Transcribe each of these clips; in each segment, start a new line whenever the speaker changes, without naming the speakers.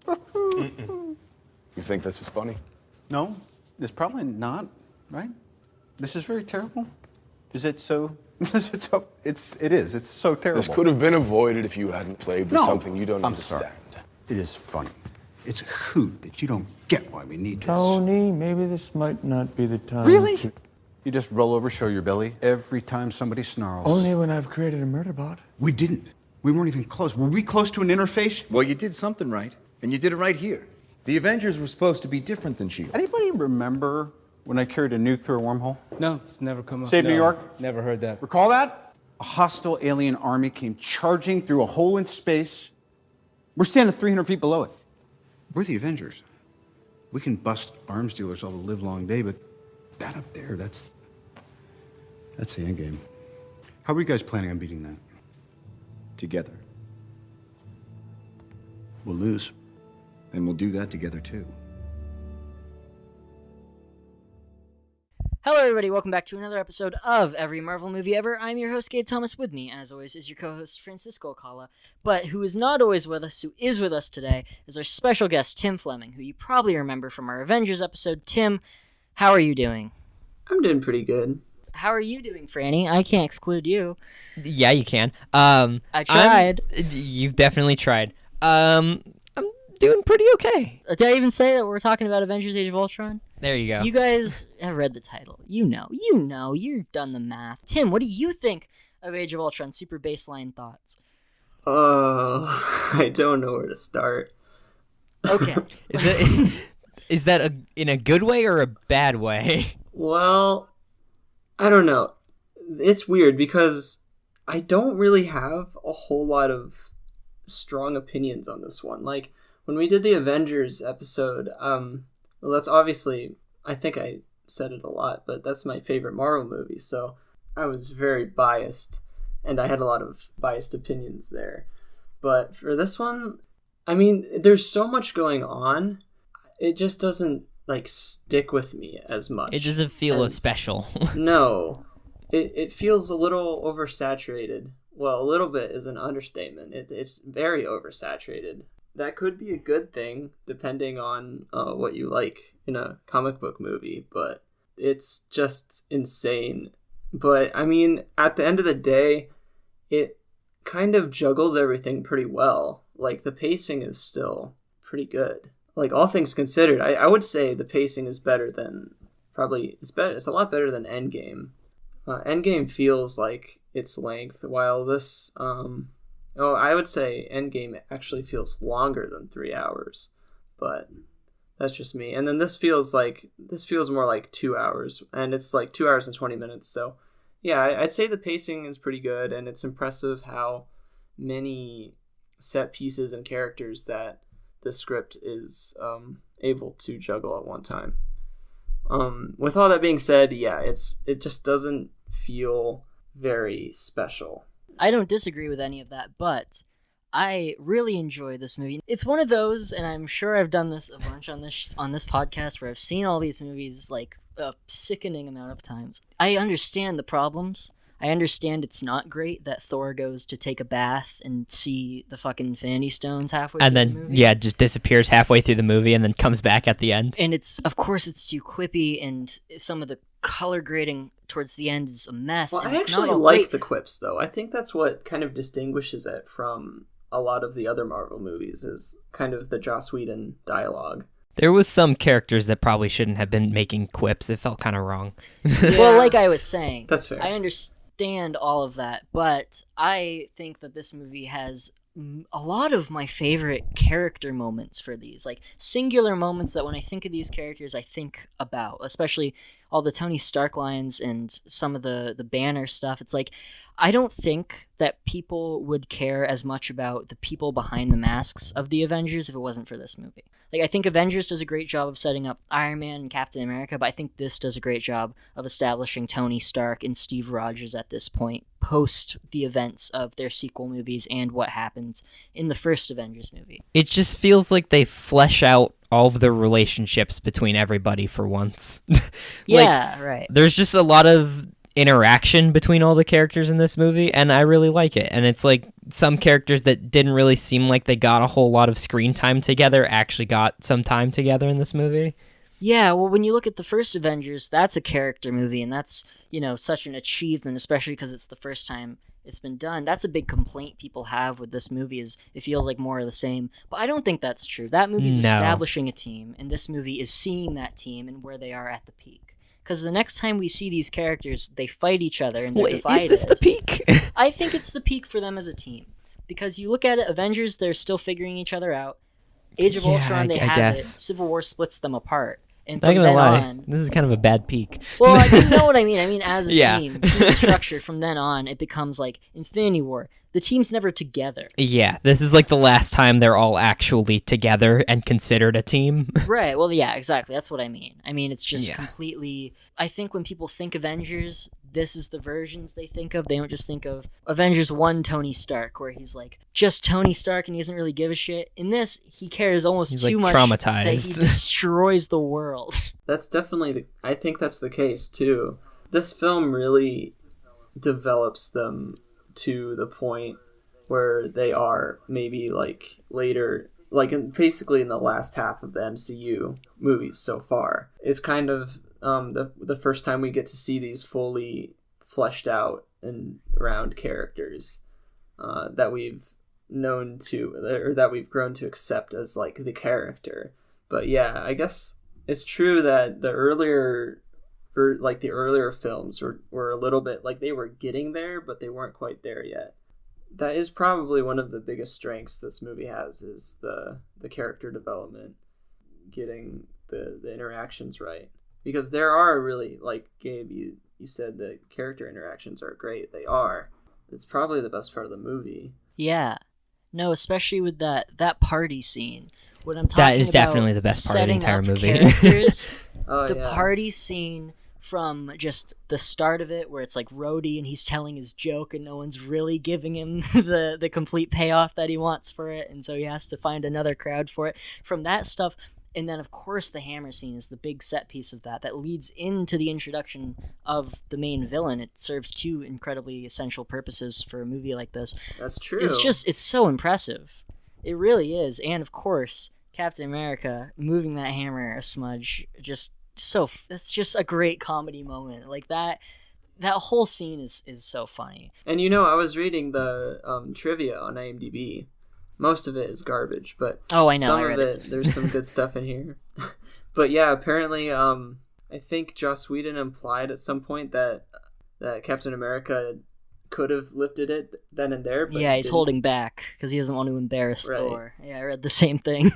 You think this is funny?
No, it's probably not, right? This is very terrible. Is it so? It is. It's so terrible.
This could have been avoided if you hadn't played with something you don't understand.
Sorry. It is funny. It's a hoot that you don't get why we need this.
Tony, maybe this might not be the time.
Really? You just roll over, show your belly every time somebody snarls.
Only when I've created a murder bot.
We didn't. We weren't even close. Were we close to an interface?
Well, you did something right, and you did it right here. The Avengers were supposed to be different than S.H.I.E.L.D.
Anybody remember when I carried a nuke through a wormhole?
No, it's never come up.
Save New York?
Never heard that.
Recall that? A hostile alien army came charging through a hole in space. We're standing 300 feet below it. We're the Avengers. We can bust arms dealers all the live long day, but that up there, that's the end game. How are you guys planning on beating that?
Together.
We'll lose.
And we'll do that together, too.
Hello, everybody. Welcome back to another episode of Every Marvel Movie Ever. I'm your host, Gabe Thomas. With me, as always, is your co-host, Francisco Alcala. But who is not always with us, who is with us today, is our special guest, Tim Fleming, who you probably remember from our Avengers episode. Tim, how are you doing?
I'm doing pretty good.
How are you doing, Franny? I can't exclude you.
Yeah, you can.
I tried.
You've definitely tried. I'm doing pretty okay.
Did I even say that we're talking about Avengers Age of Ultron?
There you go.
You guys have read the title. You know, you've done the math. Tim, what do you think of Age of Ultron? Super baseline thoughts.
I don't know where to start.
Okay.
Is that in a good way or a bad way?
Well, I don't know. It's weird because I don't really have a whole lot of strong opinions on this one. Like, when we did the Avengers episode, well, that's obviously, I think I said it a lot, but that's my favorite Marvel movie, so I was very biased, and I had a lot of biased opinions there. But for this one, I mean, there's so much going on, it just doesn't, like, stick with me as much.
It doesn't feel as special.
No. It feels a little oversaturated. Well, a little bit is an understatement. It's very oversaturated. That could be a good thing, depending on what you like in a comic book movie, but it's just insane. But, I mean, at the end of the day, it kind of juggles everything pretty well. Like, the pacing is still pretty good. Like, all things considered, I would say the pacing is better than, it's a lot better than Endgame. Endgame feels like its length, while this, I would say Endgame actually feels longer than 3 hours, but that's just me. And then this feels more like 2 hours, and it's like 2 hours and 20 minutes. So yeah, I'd say the pacing is pretty good, and it's impressive how many set pieces and characters that the script is able to juggle at one time. With all that being said, yeah, it just doesn't feel very special.
I don't disagree with any of that, but I really enjoy this movie. It's one of those, and I'm sure I've done this a bunch on this podcast, where I've seen all these movies like a sickening amount of times. I understand the problems. I understand it's not great that Thor goes to take a bath and see the fucking Infinity Stones halfway through the movie.
Yeah, just disappears halfway through the movie and then comes back at the end.
And of course it's too quippy, and some of the color grading towards the end is a mess.
Well,
and
I
it's
actually
not
like the quips, though. I think that's what kind of distinguishes it from a lot of the other Marvel movies, is kind of the Joss Whedon dialogue.
There was some characters that probably shouldn't have been making quips. It felt kind of wrong.
Yeah. Well, like I was saying,
that's fair.
I understand all of that, but I think that this movie has a lot of my favorite character moments for these, like singular moments that when I think of these characters I think about, especially all the Tony Stark lines and some of the Banner stuff. It's like, I don't think that people would care as much about the people behind the masks of the Avengers if it wasn't for this movie. Like, I think Avengers does a great job of setting up Iron Man and Captain America, but I think this does a great job of establishing Tony Stark and Steve Rogers at this point, post the events of their sequel movies and what happens in the first Avengers movie.
It just feels like they flesh out all of the relationships between everybody for once.
Yeah, right.
There's just a lot of interaction between all the characters in this movie, and I really like it. And it's like some characters that didn't really seem like they got a whole lot of screen time together actually got some time together in this movie.
Yeah, well, when you look at the first Avengers, that's a character movie, and that's, such an achievement, especially because it's the first time it's been done. That's a big complaint people have with this movie, is it feels like more of the same. But I don't think that's true. That movie's establishing a team, and this movie is seeing that team and where they are at the peak. Because the next time we see these characters, they fight each other and they're divided.
Is this the peak?
I think it's the peak for them as a team. Because you look at it, Avengers, they're still figuring each other out. Age of Ultron, they have it. Civil War splits them apart. And from then on,
this is kind of a bad peak.
Well, you know what I mean. I mean, as a team structure, from then on, it becomes like Infinity War. The team's never together.
Yeah, this is like the last time they're all actually together and considered a team.
Right, well, yeah, exactly. That's what I mean. I mean, it's just completely... I think when people think Avengers, this is the versions they think of. They don't just think of Avengers 1 Tony Stark, where he's like, just Tony Stark and he doesn't really give a shit. In this, he cares almost too much
traumatized.
That he destroys the world.
That's definitely... I think that's the case, too. This film really develops them to the point where they are maybe like later, like basically in the last half of the MCU movies so far. It's kind of the first time we get to see these fully fleshed out and round characters that we've known to, or that we've grown to accept as like the character. But yeah, I guess it's true that the earlier films were a little bit like they were getting there, but they weren't quite there yet. That is probably one of the biggest strengths this movie has, is the character development, getting the interactions right. Because there are really, like Gabe, you said the character interactions are great. They are. It's probably the best part of the movie.
Yeah. No, especially with that party scene. What I'm talking about,
that is definitely the best part of the entire movie.
Party scene from just the start of it, where it's like Rhodey and he's telling his joke and no one's really giving him the complete payoff that he wants for it, and so he has to find another crowd for it. From that stuff, and then of course the hammer scene is the big set piece of that leads into the introduction of the main villain. It serves two incredibly essential purposes for a movie like this.
That's true.
It's so impressive. It really is. And of course, Captain America moving that hammer a smudge, it's just a great comedy moment. Like that whole scene is so funny.
And I was reading the trivia on IMDb. Most of it is garbage, but
I know,
some
I read
of it there's some good stuff in here. But yeah, apparently I think Joss Whedon implied at some point that Captain America could have lifted it then and there, but
he's holding back because he doesn't want to embarrass Thor. Yeah, I read the same thing.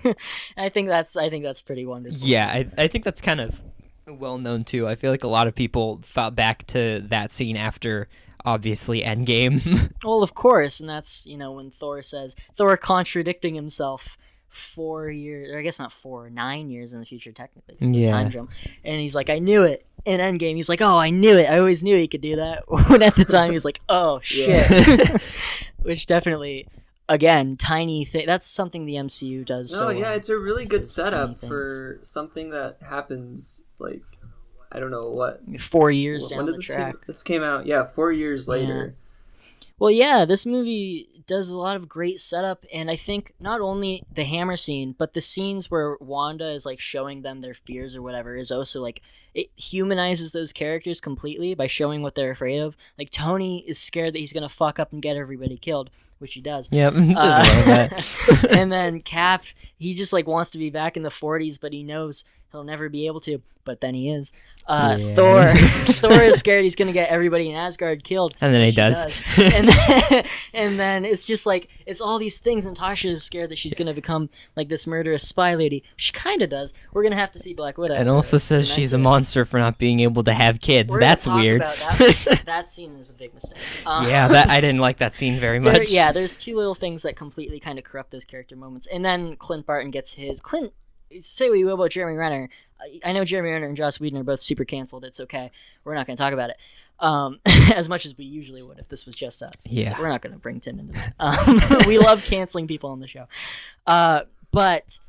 I think that's pretty wonderful.
Yeah, I think that's kind of well known too. I feel like a lot of people thought back to that scene after obviously Endgame.
Well, of course, and that's when Thor contradicting himself 4 years, or I guess not 4, 9 years in the future technically, the time jump, and he's like, I knew it. In Endgame, he's like, oh, I knew it. I always knew he could do that. When at the time, he's like, oh, shit. Which definitely, again, tiny thing. That's something the MCU does.
It's a really good setup for something that happens, like, I don't know what.
4 years down the track.
This came out, 4 years later.
Well, yeah, this movie does a lot of great setup, and I think not only the hammer scene, but the scenes where Wanda is like showing them their fears or whatever is also like, it humanizes those characters completely by showing what they're afraid of. Like Tony is scared that he's gonna fuck up and get everybody killed, which he does.
Yep, just a little bit.
And then Cap, he just like wants to be back in the 40s, but he knows he'll never be able to. But then he is. Thor is scared he's gonna get everybody in Asgard killed,
and then he does.
and then it's just like, it's all these things, and Tasha is scared that she's gonna become like this murderous spy lady. She kind of does. We're gonna have to see Black Widow.
And also says she's a monster for not being able to have kids. That's weird.
That scene is a big mistake.
I didn't like that scene very much.
There's two little things that completely kind of corrupt those character moments. And then Clint Barton gets his. Say what you will about Jeremy Renner. I know Jeremy Renner and Joss Whedon are both super canceled. It's okay. We're not going to talk about it as much as we usually would if this was just us.
Yeah.
So we're not going to bring Tim into that. We love canceling people on the show. But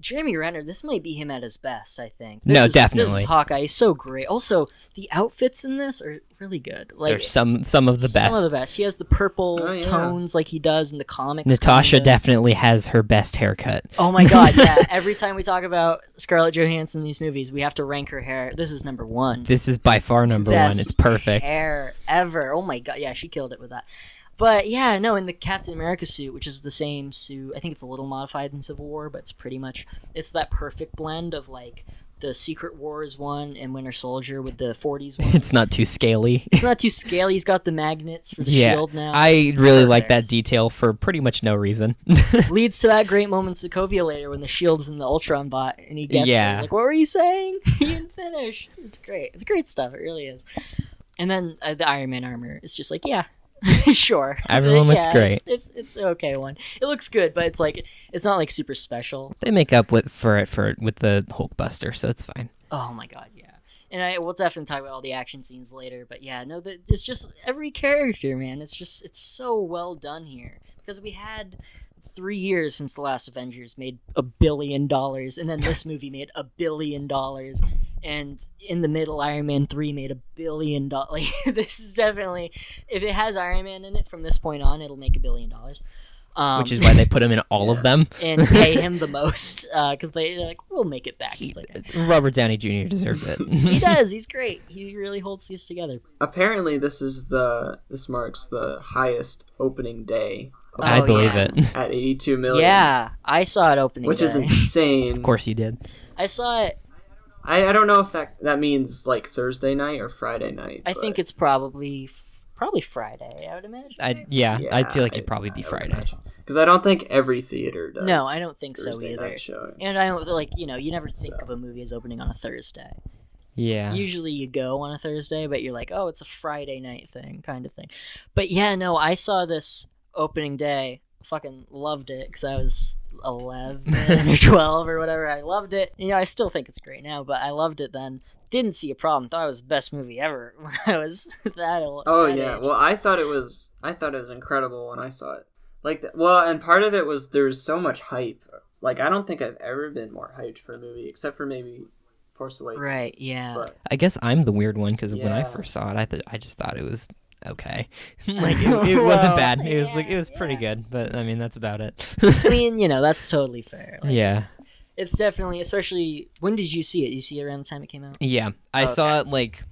Jeremy Renner, this might be him at his best, I think.
No,
This
definitely.
is Hawkeye. He's so great. Also, the outfits in this are really good. Like,
There's some of the best.
Some of the best. He has the purple
Oh, yeah.
tones like he does in the comics.
Natasha
kinda.
definitely has her best haircut.
Oh my god, yeah. Every time we talk about Scarlett Johansson in these movies, we have to rank her hair. This is number one.
This is by far number one.
Best
It's perfect.
hair ever. Oh my god, yeah, she killed it with that. But yeah, no, in the Captain America suit, which is the same suit, I think it's a little modified in Civil War, but it's that perfect blend of like the Secret Wars one and Winter Soldier with the 40s one.
It's not too scaly.
It's not too scaly. He's got the magnets for the
Yeah,
shield now.
I really like that
Perfect.
detail for pretty much no reason.
Leads to that great moment in Sokovia later when the shield's in the Ultron bot and he gets
Yeah.
it. Like, what were you saying? You didn't finish. It's great. It's great stuff. It really is. And then the Iron Man armor is just like, yeah, sure.
Everyone looks
Yeah,
great.
It's an okay one. It looks good, but it's like it's not like super special.
They make up with the Hulkbuster, so it's fine.
Oh my god, yeah. And we'll definitely talk about all the action scenes later, but yeah, no, it's just every character, man. It's so well done here because we had 3 years since the last Avengers made $1 billion, and then this movie made $1 billion, and in the middle, Iron Man 3 made $1 billion. Like, this is definitely, if it has Iron Man in it from this point on, it'll make $1 billion.
Which is why they put him in all of them.
And pay him the most because they're like, we'll make it back. It's like,
Robert Downey Jr. deserved it.
he does. He's great. He really holds these together.
Apparently, this marks the highest opening day.
I
Oh,
believe
yeah.
it.
At 82 million.
Yeah, I saw it opening
Which is
day.
insane.
Of course you did.
I saw it.
I don't know if that means like Thursday night or Friday night.
I think it's probably Friday. I would imagine.
I feel like it'd probably be Friday.
Because I don't think every theater does.
No, I don't think so
Thursday
either.
night showings.
And I don't you never think of a movie as opening on a Thursday.
Yeah.
Usually you go on a Thursday, but you're like, oh, it's a Friday night thing, kind of thing. But yeah, no, I saw this opening day. Fucking loved it because I was 11 or 12 or whatever. I loved it. You know, I still think it's great now, but I loved it then. Didn't see a problem. Thought it was the best movie ever when I was that old.
Oh
that
yeah,
age.
well I thought it was incredible when I saw it. Like, well, and part of it was there was so much hype. Like, I don't think I've ever been more hyped for a movie, except for maybe Force Awakens.
Right, yeah.
But
I guess I'm the weird one because when I
Yeah.
first saw it, I just thought it was okay. Like it wasn't bad. It was pretty good, but I mean that's about it.
I mean, that's totally fair. Like,
Yeah.
It's definitely, especially, when did you see it? Did you see it around the time it came out?
Yeah, I saw it like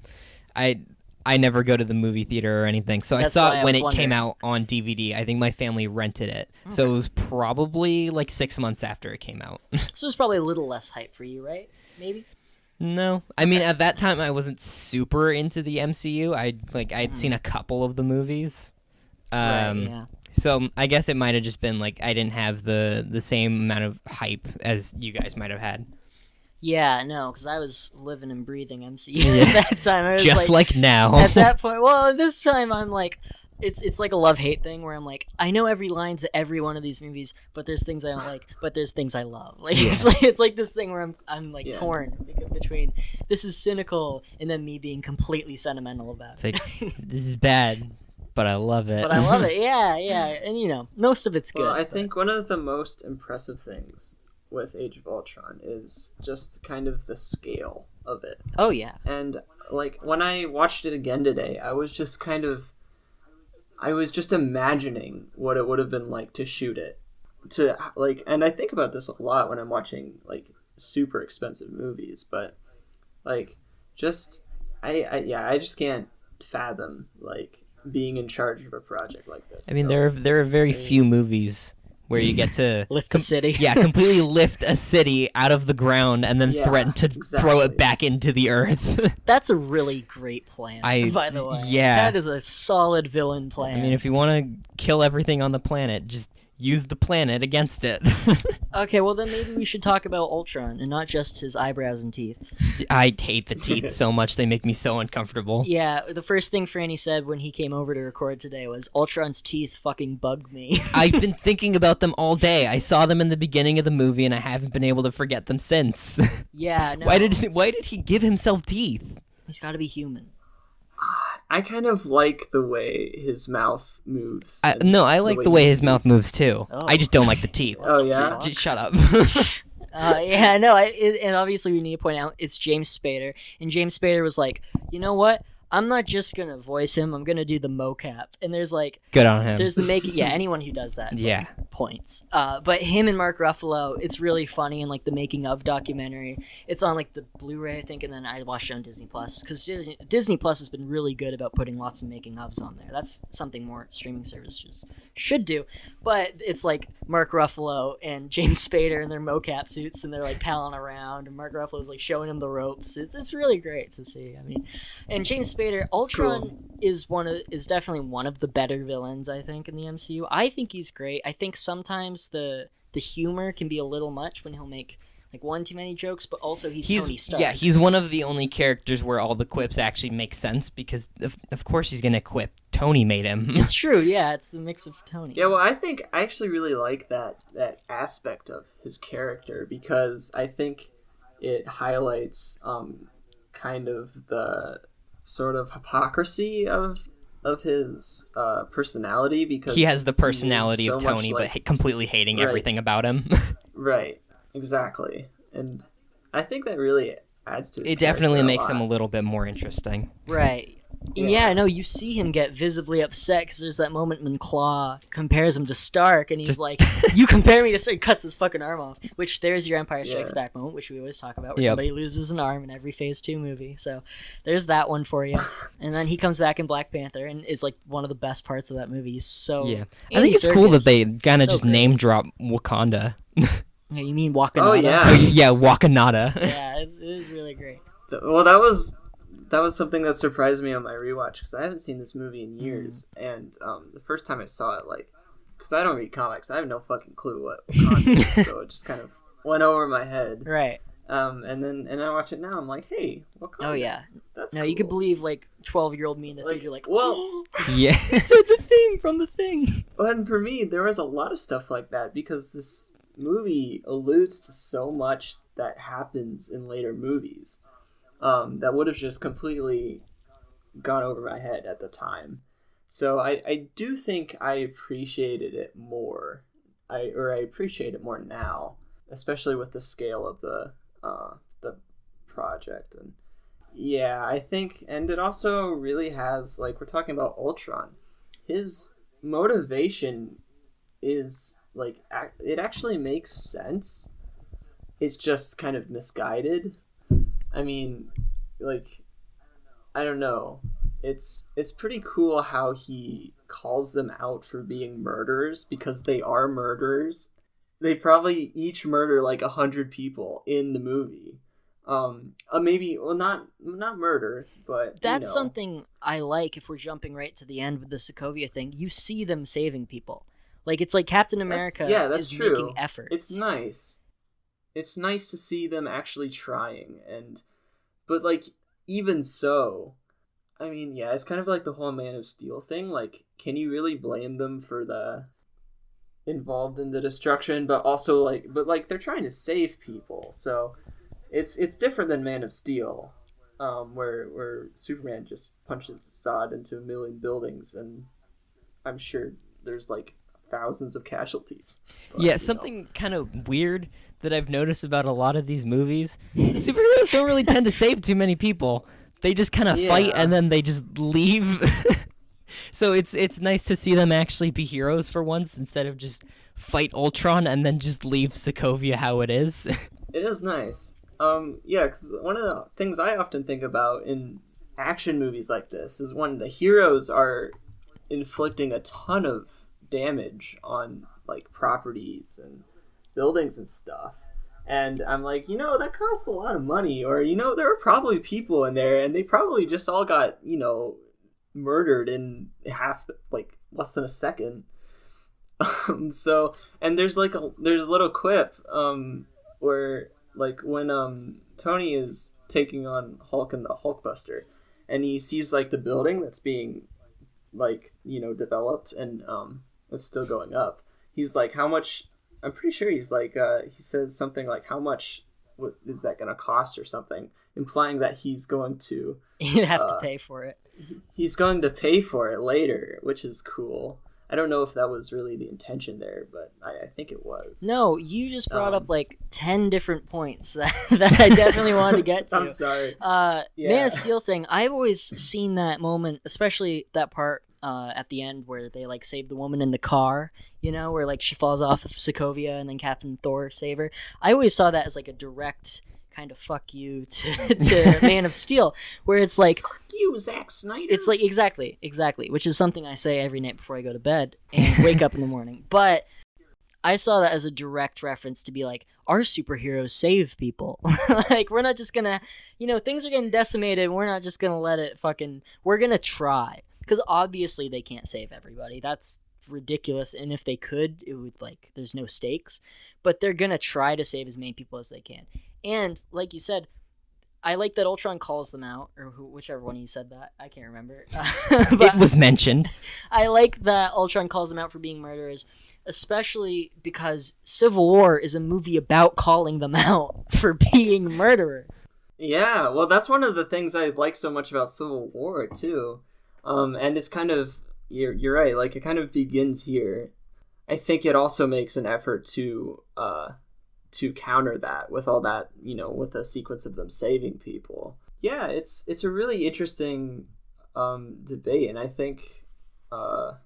I never go to the movie theater or anything, so I
That's
saw
why
it
I
when
was
it came
wondering.
out on DVD. I think my family rented it, so it was probably like 6 months after it came out.
So it's probably a little less hype for you, right? Maybe?
No, I mean at that time I wasn't super into the MCU. I'd seen a couple of the movies,
Right, yeah.
so I guess it might have just been like I didn't have the same amount of hype as you guys might have had.
Yeah, no, because I was living and breathing MCU at that time. I was
Just like now.
at that point, well, this time I'm like, it's like a love-hate thing where I'm like, I know every line to every one of these movies, but there's things I don't like, but there's things I love. Like it's like this thing where I'm like torn between this is cynical and then me being completely sentimental about
It's
it.
like this is bad, but I love it.
But I love it, yeah, and most of it's good.
well, I
but-
think one of the most impressive things with Age of Ultron is just kind of the scale of it.
Oh yeah,
And like when I watched it again today, I was just imagining what it would have been like to shoot it. And I think about this a lot when I'm watching like super expensive movies, but like just I just can't fathom like being in charge of a project like this.
I mean,
So,
there are very few movies where you get to
lift the city.
yeah, completely lift a city out of the ground and then
Yeah,
threaten to throw
exactly.
it back into the earth.
That's a really great plan, by the way.
yeah.
That is a solid villain plan.
I mean, if you want to kill everything on the planet, just use the planet against it.
Okay, well then maybe we should talk about Ultron and not just his eyebrows and teeth.
I hate the teeth so much; they make me so uncomfortable.
Yeah, the first thing Franny said when he came over to record today was, Ultron's teeth fucking bug me.
I've been thinking about them all day. I saw them in the beginning of the movie, and I haven't been able to forget them since.
Yeah, no.
Why did he give himself teeth?
He's gotta be human.
I kind of like the way his mouth moves.
No, I like the way his mouth moves too.
Oh.
I just don't like the teeth.
Oh yeah.
Just shut up.
Yeah, no, and obviously we need to point out it's James Spader, and James Spader was like, you know what? I'm not just gonna voice him. I'm gonna do the mocap. And there's like,
good on him.
There's the making. Yeah, anyone who does that, it's
yeah,
like points. But him and Mark Ruffalo, it's really funny in like the making of documentary. It's on like the Blu-ray, I think, and then I watched it on Disney Plus because Disney Plus has been really good about putting lots of making ofs on there. That's something more streaming services should do. But it's like Mark Ruffalo and James Spader in their mocap suits, and they're like palling around, and Mark Ruffalo's like showing him the ropes. It's really great to see. I mean, and James Spader, Ultron is definitely one of the better villains, I think, in the MCU. I think he's great. I think sometimes the humor can be a little much when he'll make like one too many jokes, but also he's Tony Stark.
Yeah, he's one of the only characters where all the quips actually make sense because of course he's gonna quip. Tony made him.
It's true, yeah, it's the mix of Tony.
Yeah, well, I actually really like that aspect of his character because I think it highlights kind of the sort of hypocrisy of his personality because
he has the personality of
so
Tony, but completely hating everything about him.
Right, exactly, and I think that really adds to his
it definitely makes
him
him a little bit more interesting.
Right. Yeah, I know. You see him get visibly upset because there's that moment when Claw compares him to Stark, and he's like, "You compare me to Stark," cuts his fucking arm off. Which there's your Empire Strikes Back moment, which we always talk about, where somebody loses an arm in every Phase 2 movie. So there's that one for you. And then he comes back in Black Panther, and is like one of the best parts of that movie. He's so
I think it's cool that they kind of just name drop Wakanda.
Yeah, you mean Wakanada?
Oh yeah,
yeah, Wakanada.
Yeah, it is really great.
Well, that was something that surprised me on my rewatch because I haven't seen this movie in years, and the first time I saw it, like, because I don't read comics, I have no fucking clue what Wakanda is, so it just kind of went over my head.
Right.
And I watch it now, I'm like, hey, Wakanda.
Oh yeah.
That's
no,
cool.
you could believe like 12-year-old me in the theater, like,
well,
yeah,
said the thing from the thing.
And for me, there was a lot of stuff like that because this movie alludes to so much that happens in later movies. That would have just completely gone over my head at the time. So I do think I appreciated it more. I appreciate it more now, especially with the scale of the project. And yeah, I think, and it also really has, like, we're talking about Ultron. His motivation is, like, it actually makes sense. It's just kind of misguided. I mean, like, I don't know. It's pretty cool how he calls them out for being murderers because they are murderers. They probably each murder like 100 people in the movie. Maybe, well, not murder, but
that's something I like. If we're jumping right to the end with the Sokovia thing, you see them saving people. Like, it's like Captain America is
true.
Making efforts.
It's nice. It's nice to see them actually trying, but like, even so, I mean, yeah, it's kind of like the whole Man of Steel thing. Like, can you really blame them for the involved in the destruction? But also, like, they're trying to save people, so it's different than Man of Steel, where Superman just punches Zod into 1 million buildings, and I'm sure there's like thousands of casualties. But,
yeah, something kind of weird that I've noticed about a lot of these movies, superheroes don't really tend to save too many people. They just kind of fight and then they just leave. So it's nice to see them actually be heroes for once instead of just fight Ultron and then just leave Sokovia how it is.
It is nice. Yeah, because one of the things I often think about in action movies like this is when the heroes are inflicting a ton of damage on, like, properties and buildings and stuff, and I'm like, that costs a lot of money, or there are probably people in there and they probably just all got murdered in less than a second. So, and there's a little quip where, like, when Tony is taking on Hulk and the Hulkbuster, and he sees, like, the building that's being, like, developed, and it's still going up. He's like, how much? I'm pretty sure he's like, he says something like, how much is that going to cost or something, implying that he's going to...
You'd have to pay for it.
He's going to pay for it later, which is cool. I don't know if that was really the intention there, but I think it was.
No, you just brought up like 10 different points that I definitely wanted to get to.
I'm sorry.
Man of Steel thing, I've always seen that moment, especially that part at the end where they like save the woman in the car, you know, where like she falls off of Sokovia and then Captain Thor save her. I always saw that as like a direct kind of fuck you to Man of Steel, where it's like,
fuck you, Zack Snyder.
It's like exactly, which is something I say every night before I go to bed and wake up in the morning. But I saw that as a direct reference to be like, our superheroes save people. Like, we're not just gonna, you know, things are getting decimated. We're not just gonna let it we're gonna try. Because obviously they can't save everybody. That's ridiculous. And if they could, it would there's no stakes. But they're gonna try to save as many people as they can. And like you said, I like that Ultron calls them out, or whichever one of you said that. I can't remember.
It was mentioned.
I like that Ultron calls them out for being murderers, especially because Civil War is a movie about calling them out for being murderers.
Yeah, well, that's one of the things I like so much about Civil War, too. And it's kind of, you're right, like, it kind of begins here. I think it also makes an effort to counter that with all that, you know, with a sequence of them saving people. Yeah, it's a really interesting debate, and I think I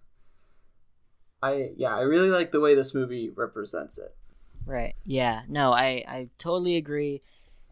really like the way this movie represents it.
Right. Yeah. No, I totally agree,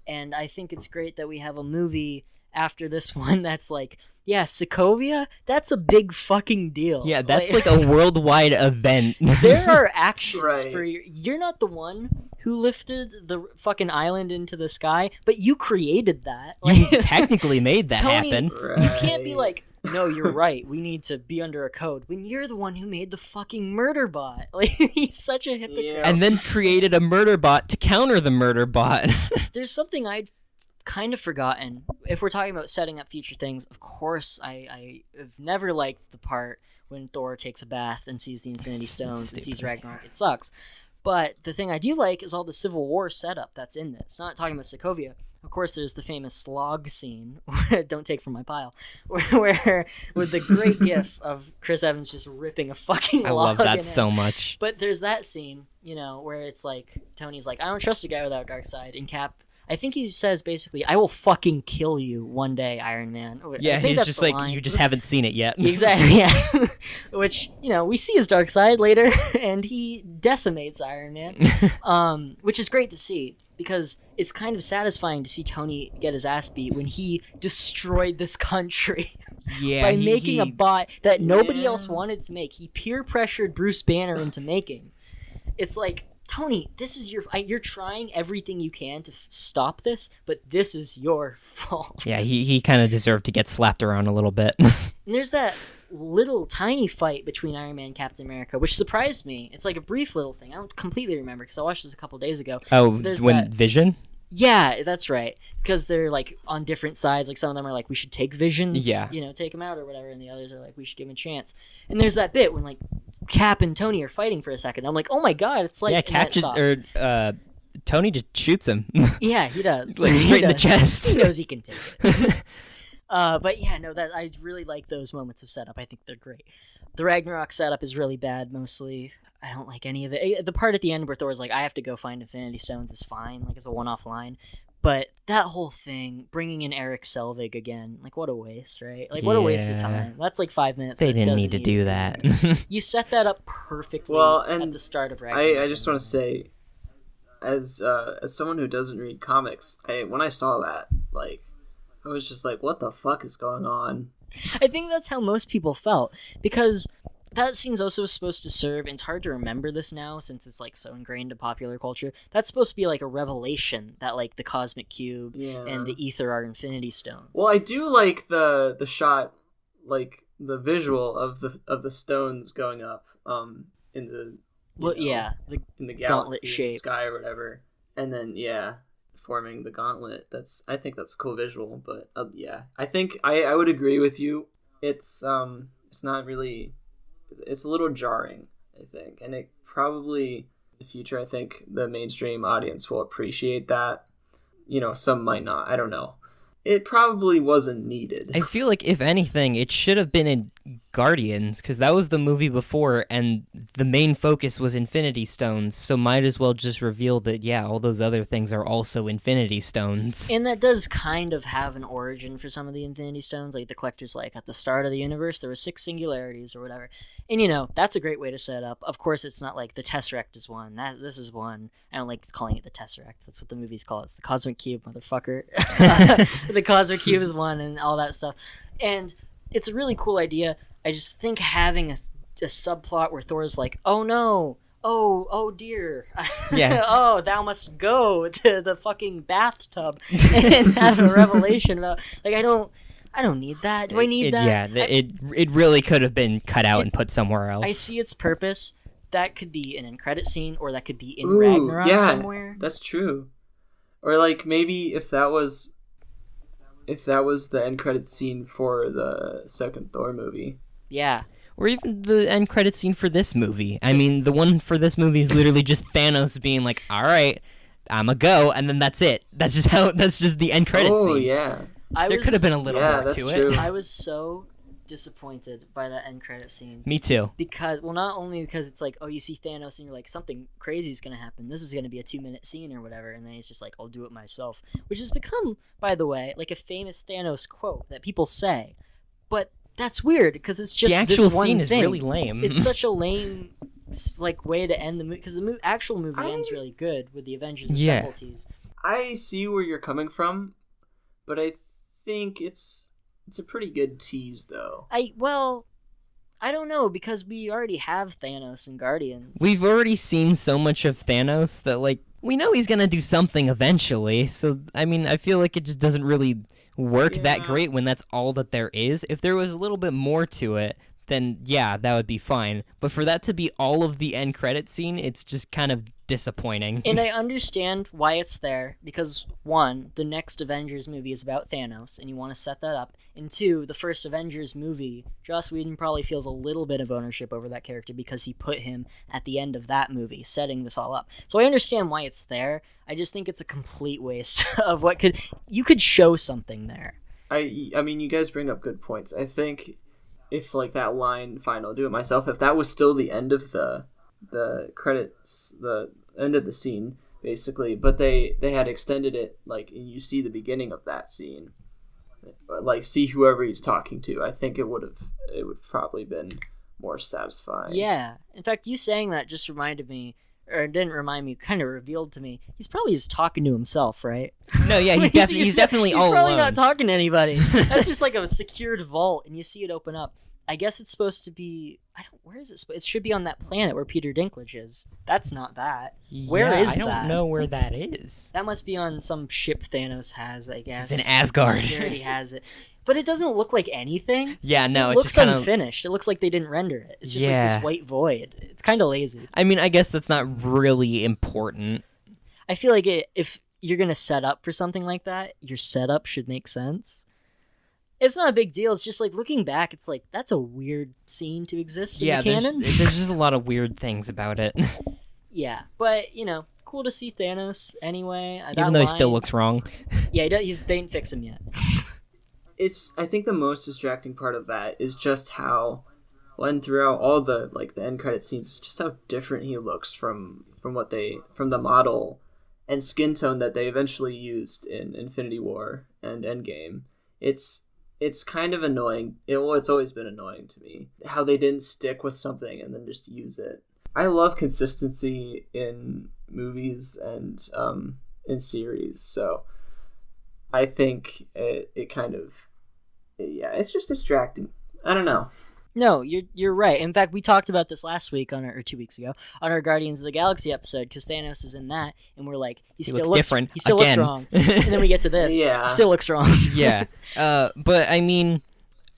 and I think it's great that we have a movie after this one that's like, yeah, Sokovia, that's a big fucking deal.
Yeah, that's like a worldwide event.
There are actions
right.
for you're not the one who lifted the fucking island into the sky, but you created that.
You technically made that
Tony,
happen.
Right.
You can't be like, no, you're right, we need to be under a code, when you're the one who made the fucking murder bot. Like, he's such a hypocrite.
Yeah.
And then created a murder bot to counter the murder bot.
There's something I'd kind of forgotten. If we're talking about setting up future things, of course, I have never liked the part when Thor takes a bath and sees the Infinity Stones and sees Ragnarok. It sucks. But the thing I do like is all the Civil War setup that's in this. Not talking about Sokovia. Of course, there's the famous slog scene, don't take from my pile, where with the great gif of Chris Evans just ripping a fucking log.
I love that
in
so
half.
much.
But there's that scene, you know, where it's like, Tony's like, I don't trust a guy without a dark side, and Cap, I think he says basically, I will fucking kill you one day, Iron Man.
Yeah, he's just like,
line.
you just haven't seen it yet.
Exactly, yeah. Which, you know, we see his dark side later, and he decimates Iron Man, which is great to see, because it's kind of satisfying to see Tony get his ass beat when he destroyed this country by making a bot that nobody else wanted to make. He peer pressured Bruce Banner into making. It's like, Tony, this is you're trying everything you can to stop this, but this is your fault.
Yeah, he kind of deserved to get slapped around a little bit.
And there's that little tiny fight between Iron Man and Captain America, which surprised me. It's like a brief little thing. I don't completely remember because I watched this a couple days ago.
Oh, when Vision?
Yeah, that's right. Because they're like on different sides. Like some of them are like, we should take Visions,
yeah,
you know, take him out or whatever, and the others are like, we should give him a chance. And there's that bit when like Cap and Tony are fighting for a second. I'm like, oh my god, it's like,
yeah, Cap Tony just shoots him.
Yeah, he does.
Like straight in the chest.
He knows he can take it. But yeah, no, that I really like those moments of setup. I think they're great. The Ragnarok setup is really bad, mostly. I don't like any of it. The part at the end where Thor's like, I have to go find Infinity Stones is fine. Like, it's a one-off line. But that whole thing, bringing in Eric Selvig again, like, what a waste, right? Like, what a waste of time. That's like 5 minutes.
They didn't need to do that.
You set that up perfectly at the start of Ragnarok.
I just want to say, as someone who doesn't read comics, when I saw that, like, I was just like, what the fuck is going on?
I think that's how most people felt, because that scene's also supposed to serve, and it's hard to remember this now since it's like so ingrained in popular culture. That's supposed to be like a revelation that like the Cosmic Cube and the Ether are Infinity Stones.
Well, I do like the shot, like the visual of the stones going up in the in the galaxy shape, the sky or whatever, and then forming the gauntlet. I think that's a cool visual, but I think I would agree with you. It's not really. It's a little jarring, I think, and it probably in the future, I think the mainstream audience will appreciate that. You know, some might not. I don't know. It probably wasn't needed.
I feel like if anything, it should have been Guardians, because that was the movie before, and the main focus was Infinity Stones, so might as well just reveal that, yeah, all those other things are also Infinity Stones.
And that does kind of have an origin for some of the Infinity Stones. Like, the Collector's like, at the start of the universe, there were 6 singularities or whatever. And, you know, that's a great way to set up. Of course, it's not like the Tesseract is one. This is one. I don't like calling it the Tesseract. That's what the movies call it. It's the Cosmic Cube, motherfucker. The Cosmic Cube is one and all that stuff. And it's a really cool idea. I just think having a subplot where Thor's like, oh no, oh dear,
Yeah.
oh, thou must go to the fucking bathtub and have a revelation about, like, I don't need that. Do I need that?
Yeah, it really could have been cut out and put somewhere else.
I see its purpose. That could be an end credit scene, or that could be in Ragnarok somewhere.
That's true. Or like maybe if that was the end credit scene for the second Thor movie.
Yeah.
Or even the end credit scene for this movie. I mean, the one for this movie is literally just Thanos being like, all right, I'm a go, and then that's it. That's just the end credit scene.
Oh, yeah.
There could have been a little more to
true.
it.
I was so disappointed by that end credit scene.
Me too.
Because, well, not only because it's like, oh, you see Thanos and you're like, something crazy is going to happen. This is going to be a 2-minute scene or whatever. And then he's just like, I'll do it myself. Which has become, by the way, like a famous Thanos quote that people say. But that's weird because it's just
the actual
this one
scene
thing.
is really lame.
It's such a lame like way to end the movie, because the actual movie ends really good with the Avengers Assemble tease.
I see where you're coming from, but I think it's a pretty good tease though.
I don't know, because we already have Thanos and Guardians.
We've already seen so much of Thanos that, like, we know he's gonna do something eventually. So I mean, I feel like it just doesn't really work that great when that's all that there is. If there was a little bit more to it, then yeah, that would be fine. But for that to be all of the end credit scene, it's just kind of disappointing.
And I understand why it's there, because 1, the next Avengers movie is about Thanos, and you want to set that up. And 2, the first Avengers movie, Joss Whedon probably feels a little bit of ownership over that character because he put him at the end of that movie, setting this all up. So I understand why it's there. I just think it's a complete waste of you could show something there.
I mean, you guys bring up good points. I think if like that line, fine, I'll do it myself, if that was still the end of the credits, the end of the scene, basically, but they had extended it, like, and you see the beginning of that scene, like, see whoever he's talking to, I think it would probably been more satisfying.
Yeah. In fact, you saying that just reminded me, or it didn't remind me, kind of revealed to me, he's probably just talking to himself, right?
No, yeah, he's definitely all alone.
He's probably not talking to anybody. That's just like a secured vault, and you see it open up. I guess it's supposed to be, where is it? It should be on that planet where Peter Dinklage is. That's not that. Where is that?
I don't know where that is.
That must be on some ship Thanos has, I guess.
It's in Asgard.
He already has it. But it doesn't look like anything.
Yeah, no,
it looks unfinished. It looks like they didn't render it. It's just like this white void. It's kind of lazy.
I mean, I guess that's not really important.
I feel like if you're going to set up for something like that, your setup should make sense. It's not a big deal. It's just like, looking back, it's like, that's a weird scene to exist in the canon.
There's just a lot of weird things about it.
Yeah, but, you know, cool to see Thanos anyway.
Even though he still looks wrong.
Yeah, they didn't fix him yet.
I think the most distracting part of that is just how, when throughout all the end credit scenes, just how different he looks from the model and skin tone that they eventually used in Infinity War and Endgame. It's kind of annoying. It's always been annoying to me how they didn't stick with something and then just use it. I love consistency in movies and in series, so I think it kind of, it's just distracting. I don't know.
No, you're right. In fact, we talked about this last week or 2 weeks ago on our Guardians of the Galaxy episode, because Thanos is in that, and we're like, he still looks
different.
He still
again.
looks wrong. And then we get to this.
Yeah.
Still looks wrong.
Yeah. But I mean,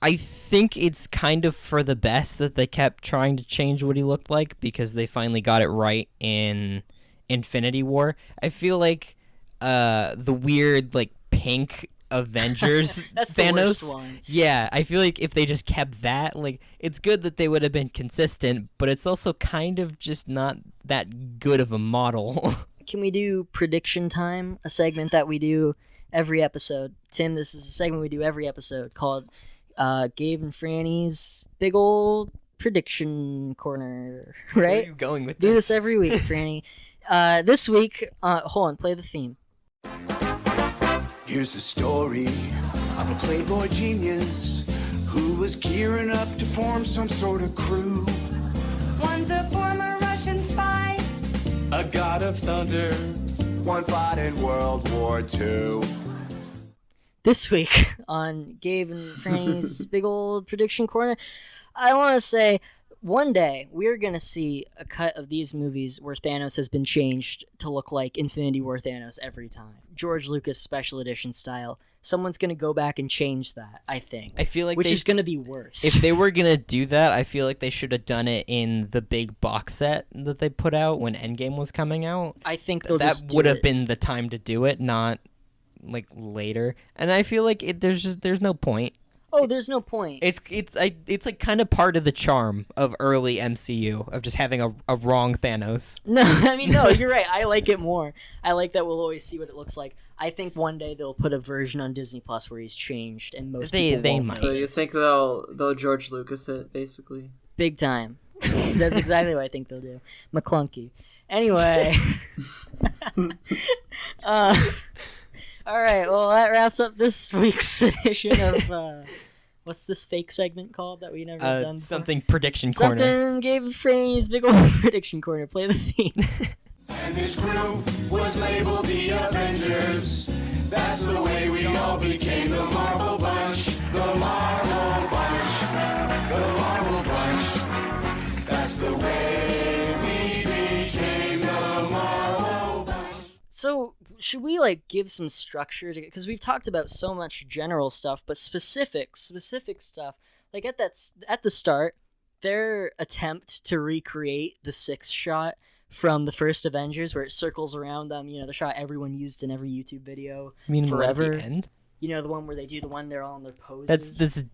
I think it's kind of for the best that they kept trying to change what he looked like, because they finally got it right in Infinity War. I feel like the weird pink Avengers
That's
Thanos.
The worst one.
Yeah, I feel like if they just kept that, it's good that they would have been consistent, but it's also kind of just not that good of a model.
Can we do prediction time? A segment that we do every episode. Tim, this is a segment we do every episode called Gabe and Franny's big old prediction corner, right?
Where are you going with
Do
this?
this every week, Franny. This week, hold on, play the theme.
Here's the story of a playboy genius who was gearing up to form some sort of crew.
One's a former Russian spy,
A god of thunder, one fought in World War II.
This week on Gabe and Franny's big old prediction corner, I want to say one day we're going to see a cut of these movies where Thanos has been changed to look like Infinity War Thanos every time. George Lucas special edition style. Someone's going to go back and change that, I think.
I feel like
which is going to be worse.
If they were gonna do that, I feel like they should have done it in the big box set that they put out when Endgame was coming out.
I think they'll
that
just do
would have
it.
been the time to do it, not like later. And I feel like there's no point.
Oh, there's no point.
It's like kind of part of the charm of early MCU of just having a wrong Thanos.
No, I mean, no, you're right. I like it more. I like that we'll always see what it looks like. I think one day they'll put a version on Disney Plus where he's changed, and most people
they
won't
might.
So you
notice.
think they'll George Lucas it, basically?
Big time. That's exactly what I think they'll do. McClunky. Anyway. All right, well, that wraps up this week's edition of... what's this fake segment called that we never done before?
Something prediction corner.
Something Gabe Franny's big old prediction corner. Play the theme.
And this crew was labeled the Avengers. That's the way we all became the Marvel Bunch. The Marvel Bunch. The Marvel Bunch. That's the way we became the Marvel Bunch.
So, should we, like, give some structure to it? Because we've talked about so much general stuff, but specific stuff. Like, at the start, their attempt to recreate the 6 shot from the first Avengers, where it circles around them, the shot everyone used in every YouTube video
I mean,
forever.
at the end?
The one where they do the one they're all in their poses.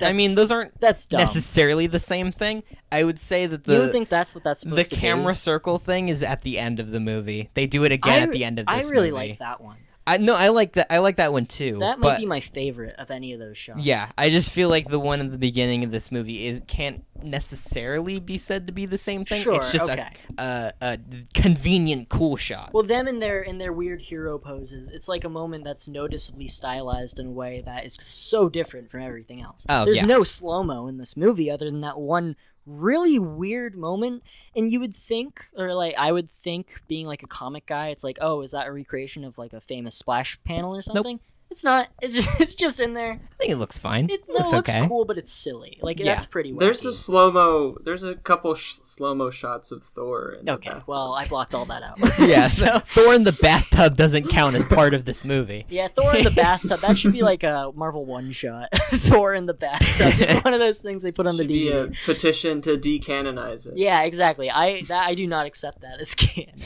I mean, those aren't
that's dumb.
necessarily the same thing. I would say that
You would think that's what that's supposed
the
to
camera
be.
circle thing is at the end of the movie. They do it again at the end of this movie.
I really like that one.
I like that. I like that one too.
That might
but,
be my favorite of any of those shots.
Yeah, I just feel like the one at the beginning of this movie can't necessarily be said to be the same thing.
Sure,
it's just
okay.
a convenient cool shot.
Well, them in their weird hero poses, it's like a moment that's noticeably stylized in a way that is so different from everything else.
Oh,
There's
yeah.
no slow-mo in this movie other than that one really weird moment, and you would think, or like I would think, being like a comic guy, it's like, oh, is that a recreation of like a famous Splash panel or something? It's not. It's just in there.
I think it looks fine.
It
looks
looks
okay.
cool, but it's silly. Like,
Yeah.
that's pretty wacky.
There's a slow-mo. There's a couple slow-mo shots of Thor. In the
Okay,
bathtub.
well, I blocked all that out.
Yeah,
So-
Thor in the bathtub doesn't count as part of this movie.
Yeah, Thor in the bathtub. That should be like a Marvel one-shot. Thor in the bathtub. Just one of those things they put on
Should
the
be a
DVD.
petition to decanonize it.
Yeah, exactly. I do not accept that as canon.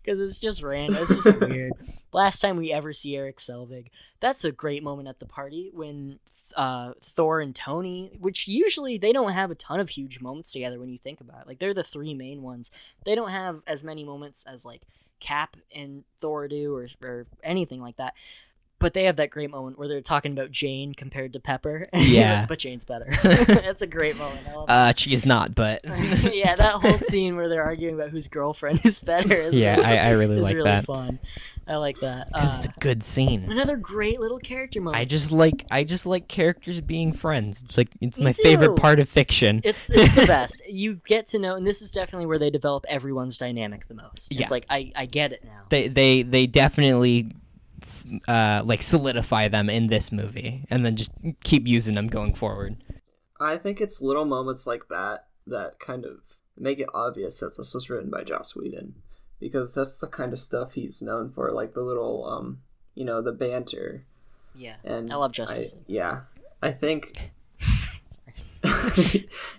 Because it's just random. It's just weird. Last time we ever see Eric Selvig. That's a great moment at the party when Thor and Tony, which usually they don't have a ton of huge moments together when you think about it. Like, they're the 3 main ones. They don't have as many moments as, like, Cap and Thor do or anything like that. But they have that great moment where they're talking about Jane compared to Pepper.
Yeah.
But Jane's better. That's a great moment. I love
She is not, but
yeah, that whole scene where they're arguing about whose girlfriend is better is
Yeah, I really
is
like
really
that.
fun. I like that.
because it's a good scene.
Another great little character moment.
I just like characters being friends. It's
Me
my favorite
too.
part of fiction.
It's the best. You get to know, and this is definitely where they develop everyone's dynamic the most.
Yeah.
It's like I get it now.
They definitely like solidify them in this movie, and then just keep using them going forward.
I think it's little moments like that that kind of make it obvious that this was written by Joss Whedon, because that's the kind of stuff he's known for, like the little the banter.
Yeah,
And
I love Justice League.
Yeah, I think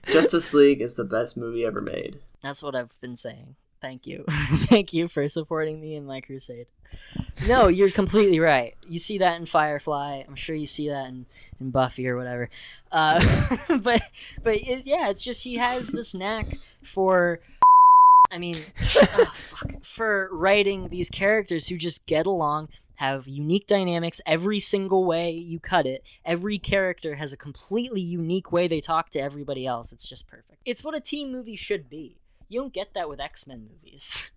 Justice League is the best movie ever made.
That's what I've been saying. Thank you. Thank you for supporting me in my crusade. No, you're completely right. You see that in Firefly. I'm sure you see that in Buffy or whatever. But it's just he has this knack for... for writing these characters who just get along, have unique dynamics every single way you cut it. Every character has a completely unique way they talk to everybody else. It's just perfect. It's what a team movie should be. You don't get that with X-Men movies.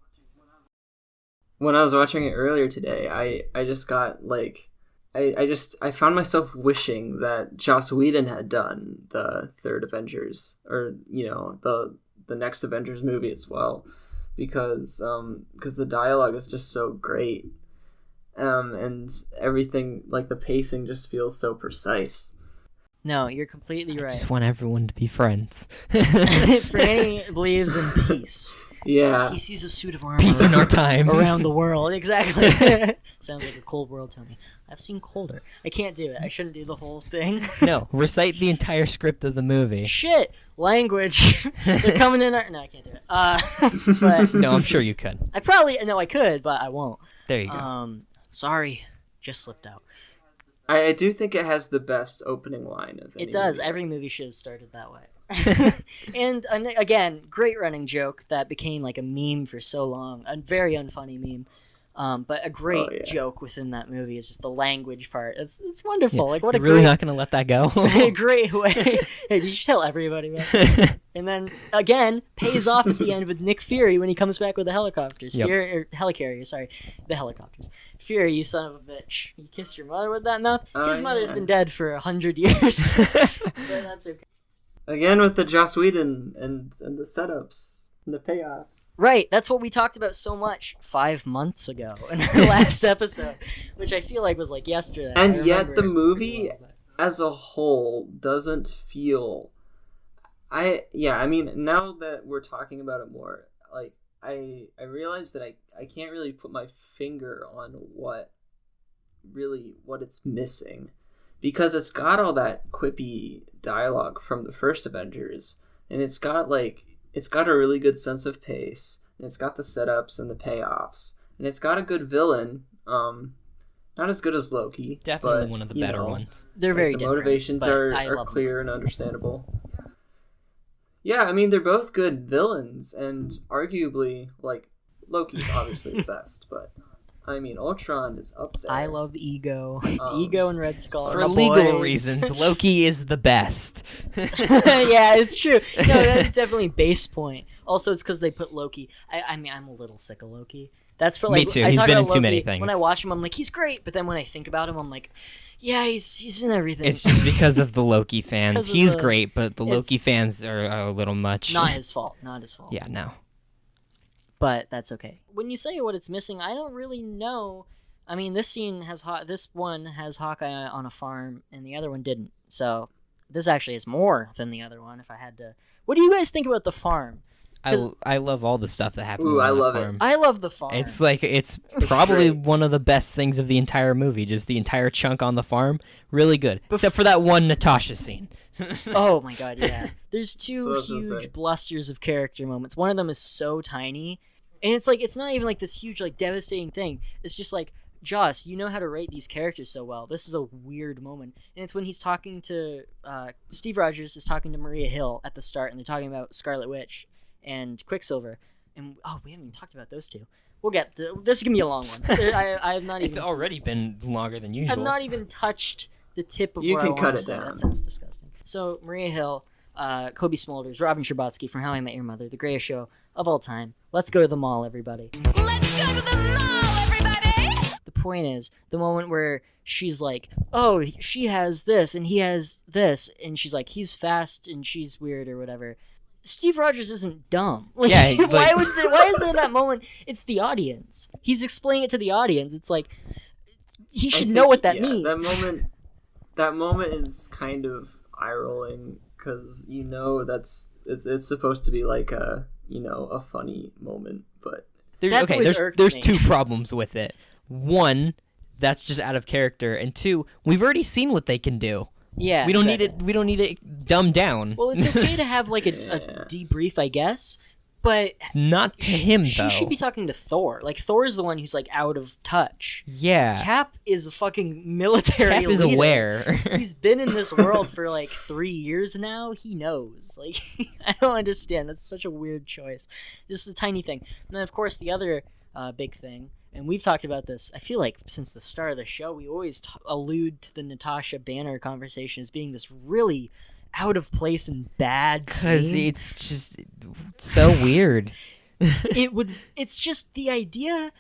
When I was watching it earlier today, I just got like, I found myself wishing that Joss Whedon had done the third Avengers, or the next Avengers movie as well, because the dialogue is just so great, and everything, like the pacing just feels so precise.
No, you're completely right.
I just want everyone to be friends.
Franny believes in peace.
Yeah.
He sees a suit of armor.
Peace in our time.
Around the world. Exactly. Sounds like a cold world to me. I've seen colder. I can't do it. I shouldn't do the whole thing.
No, recite the entire script of the movie.
Shit. Language. They're coming in. No, I can't do it. But
no, I'm sure you could.
I could, but I won't.
There you go.
Sorry. Just slipped out.
I do think it has the best opening line of any
It does.
movie.
Every movie should have started that way. And again, great running joke that became like a meme for so long. A very unfunny meme. But a great joke within that movie is just the language part. It's wonderful.
Yeah.
Like what
You're
a
really
great,
not gonna let that go.
a great way. Hey, did you tell everybody about that? And then again, pays off at the end with Nick Fury when he comes back with the helicopters.
Yep.
Helicarrier, sorry, the helicopters. Fury, you son of a bitch! You kissed your mother with that mouth. His mother's been dead for 100 years. But that's okay.
Again with the Joss Whedon and the setups and the payoffs.
Right, that's what we talked about so much 5 months ago in our last episode, which I feel like was like yesterday.
And yet the movie as a whole doesn't feel... I mean, now that we're talking about it more, like, I realize that I can't really put my finger on what it's missing. Because it's got all that quippy dialogue from the first Avengers, and it's got a really good sense of pace, and it's got the setups and the payoffs, and it's got a good villain. Not as good as Loki,
Definitely
but,
one of the better ones.
They're very
the
different.
motivations
but
are
love
clear
them.
and understandable. Yeah, I mean, they're both good villains, and arguably, like, Loki's obviously the best, but I mean, Ultron is up there.
I love Ego. Ego and Red Skull.
For
are
legal
boys.
reasons, Loki is the best.
Yeah, it's true. No, that's definitely base point. Also, it's because they put Loki. I mean, I'm a little sick of Loki. That's for like
Me too.
I
He's
talk
been
about
in too
Loki,
many things.
When I watch him, I'm like, he's great. But then when I think about him, I'm like, yeah, he's in everything.
It's just because of the Loki fans.
'cause of
He's
the-
great, but the Loki
it's-
fans are a little much.
Not his fault. Not his fault.
Yeah, no.
But that's okay. When you say what it's missing, I don't really know. I mean, this one has Hawkeye on a farm, and the other one didn't. So this actually is more than the other one. If I had to, what do you guys think about the farm?
I love all the stuff that happens.
Ooh,
on
I
the
love it.
farm.
I love the farm.
It's probably
great.
one of the best things of the entire movie. Just the entire chunk on the farm, really good. Except for that one Natasha scene.
Oh my god, yeah. There's
So
two
I was gonna
huge
say.
blusters of character moments. One of them is so tiny, and it's like it's not even like this huge like devastating thing. It's just like, Joss, you know how to write these characters so well. This is a weird moment. And it's when he's talking to Steve Rogers is talking to Maria Hill at the start, and they're talking about Scarlet Witch and Quicksilver. And we haven't even talked about those two. We'll get this is gonna be a long one. I have not even.
It's already been longer than usual.
I've not even touched the tip of
You
where
can
I
cut
want
it
to say.
down.
That sounds disgusting. So Maria Hill, Kobe Smulders, Robin Scherbatsky from How I Met Your Mother, the greatest show of all time. Let's go to the mall, everybody.
Let's go to the mall, everybody!
The point is the moment where she's like, oh, she has this and he has this, and she's like, he's fast and she's weird or whatever. Steve Rogers isn't dumb. Like,
Yeah,
why
like-
is there that moment? It's the audience. He's explaining it to the audience. It's like he should know what that means.
That moment is kind of eye rolling because it's supposed to be like a funny moment, but
That's always irked
there's
me.
two problems with it. One, that's just out of character, and two, we've already seen what they can do.
Yeah,
We don't
exactly.
need it dumbed down.
Well, it's okay to have like a debrief, I guess, but
Not to him
she
though.
should be talking to Thor. Like Thor is the one who's like out of touch.
Yeah.
Cap is a fucking military
Cap is
leader.
aware.
He's been in this world for like 3 years now. He knows. Like, I don't understand. That's such a weird choice. Just a tiny thing. And then, of course, the other big thing, and we've talked about this, I feel like since the start of the show, we always allude to the Natasha Banner conversation as being this really out of place and bad
Because
scene.
it's just so weird.
It's just the idea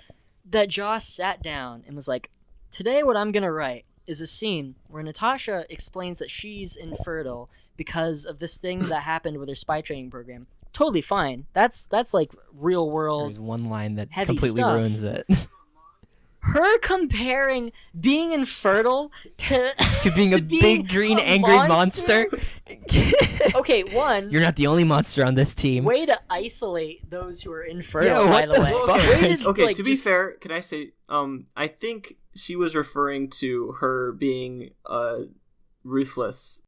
that Joss sat down and was like, today what I'm gonna write is a scene where Natasha explains that she's infertile because of this thing that happened with her spy training program. Totally fine. That's like real world.
There's one line that
heavy
completely
stuff.
ruins it.
Her comparing being infertile to
To being a
being
big green
a
angry monster.
Okay, one.
You're not the only monster on this team.
Way to isolate those who are infertile,
Yeah,
by
what
the
the
way.
fuck?
Way
Okay,
like,
to be
just-
fair, can I say, I think she was referring to her being ruthless.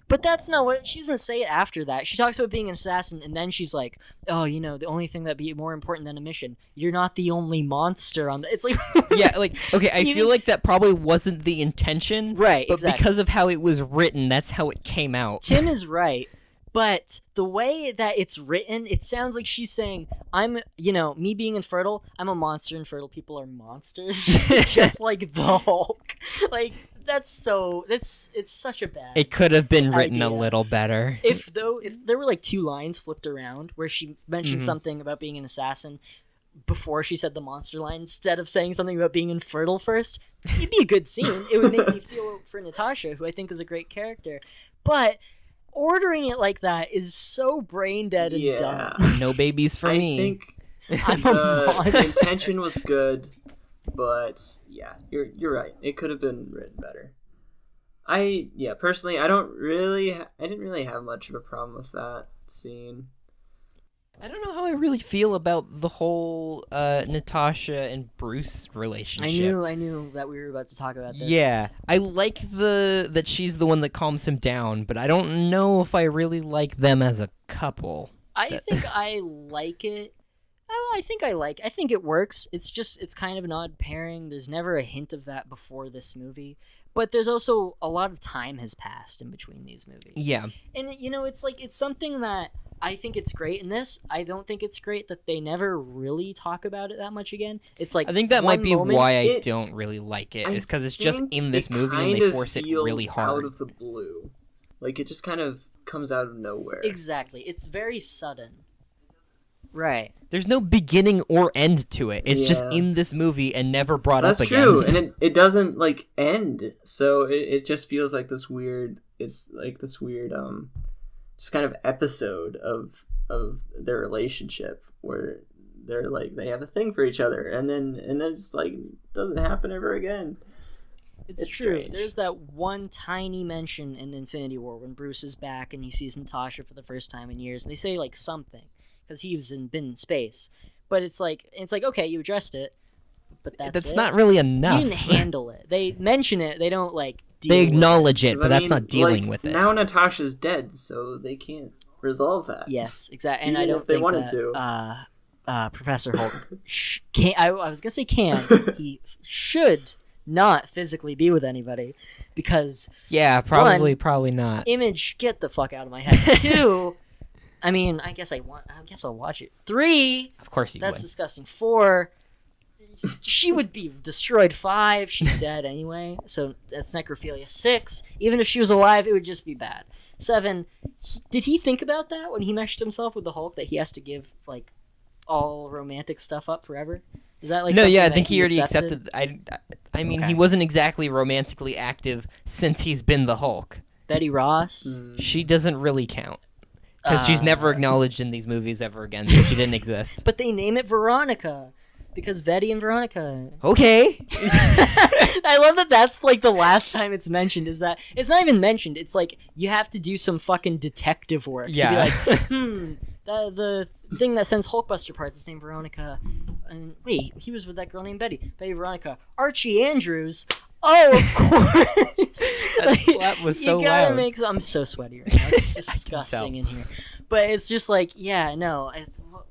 But that's not what she doesn't say it after that. She talks about being an assassin, and then she's like, "Oh, the only thing that'd be more important than a mission. You're not the only monster on the." It's like,
Yeah, like, okay, I
Even-
feel like that probably wasn't the intention.
Right,
But
exactly.
because of how it was written, that's how it came out.
Tim is right, but the way that it's written, it sounds like she's saying, "I'm, me being infertile. I'm a monster. Infertile people are monsters, just like the Hulk." Like it's such a bad.
It could have been written a
idea.
little better.
If there were like two lines flipped around where she mentioned
Mm-hmm.
something about being an assassin before she said the monster line instead of saying something about being infertile first, it'd be a good scene. It would make me feel for Natasha, who I think is a great character. But ordering it like that is so brain dead and
Yeah.
dumb.
No babies for
I
me.
think
I'm a
the
monster.
intention was good, but yeah, you're right. It could have been written better. Personally, I didn't really have much of a problem with that scene.
I don't know how I really feel about the whole Natasha and Bruce relationship.
I knew that we were about to talk about this.
Yeah, I like that she's the one that calms him down, but I don't know if I really like them as a couple.
I think I like it. I think it works. It's kind of an odd pairing. There's never a hint of that before this movie. But there's also a lot of time has passed in between these movies.
Yeah.
And it's something that I think it's great in this. I don't think it's great that they never really talk about it that much again. It's like
I think that
one
might be
moment-
why I
it-
don't really like it,
I
is because it's just
think
in this
it
movie and
kind
they
of
force it
feels
really hard.
out of the blue. Like, it just kind of comes out of nowhere.
Exactly. It's very sudden. Right.
There's no beginning or end to it. It's just
Yeah.
in this movie and never brought
That's
up again.
true, and it doesn't like end, so it just feels like this weird. It's like this weird just kind of episode of their relationship where they're like they have a thing for each other, and then it's like doesn't happen ever again.
It's true.
strange.
There's that one tiny mention in Infinity War when Bruce is back and he sees Natasha for the first time in years, and they say like something because he's been in space. But it's like okay, you addressed it, but that's it.
not really enough.
You didn't handle it. They mention it. They don't like. Deal
They
with
acknowledge it,
'Cause,
but
I
that's
mean,
not dealing
like,
with it.
Now Natasha's dead, so they can't resolve that.
Yes, exactly. And I
Even
don't
if they
think
wanted
that,
to.
Professor Hulk can't. I was gonna say can. He should not physically be with anybody because
Yeah, probably not.
Image, get the fuck out of my head. 2, I mean, I guess I'll watch it. 3,
Of course you
that's
would.
disgusting. 4, she would be destroyed. 5, she's dead anyway, so that's necrophilia. 6, even if she was alive, it would just be bad. 7, did he think about that when he meshed himself with the Hulk, that he has to give like all romantic stuff up forever? Is that like
No,
something
yeah, I
that
think he already
accepted?
I mean,
Okay.
he wasn't exactly romantically active since he's been the Hulk.
Betty Ross.
Mm.
She doesn't really count. Because she's never acknowledged in these movies ever again, so she didn't exist.
But they name it Veronica because Betty and Veronica.
Okay.
I love that that's like the last time it's mentioned. Is that it's not even mentioned. It's like you have to do some fucking detective work
Yeah.
to be like, the thing that sends Hulkbuster parts is named Veronica. And wait, he was with that girl named Betty. Betty Veronica. Archie Andrews. Oh, of course.
That was so
you gotta
loud.
make. I'm so sweaty right now. It's disgusting
tell.
in here. But it's just like, yeah, no.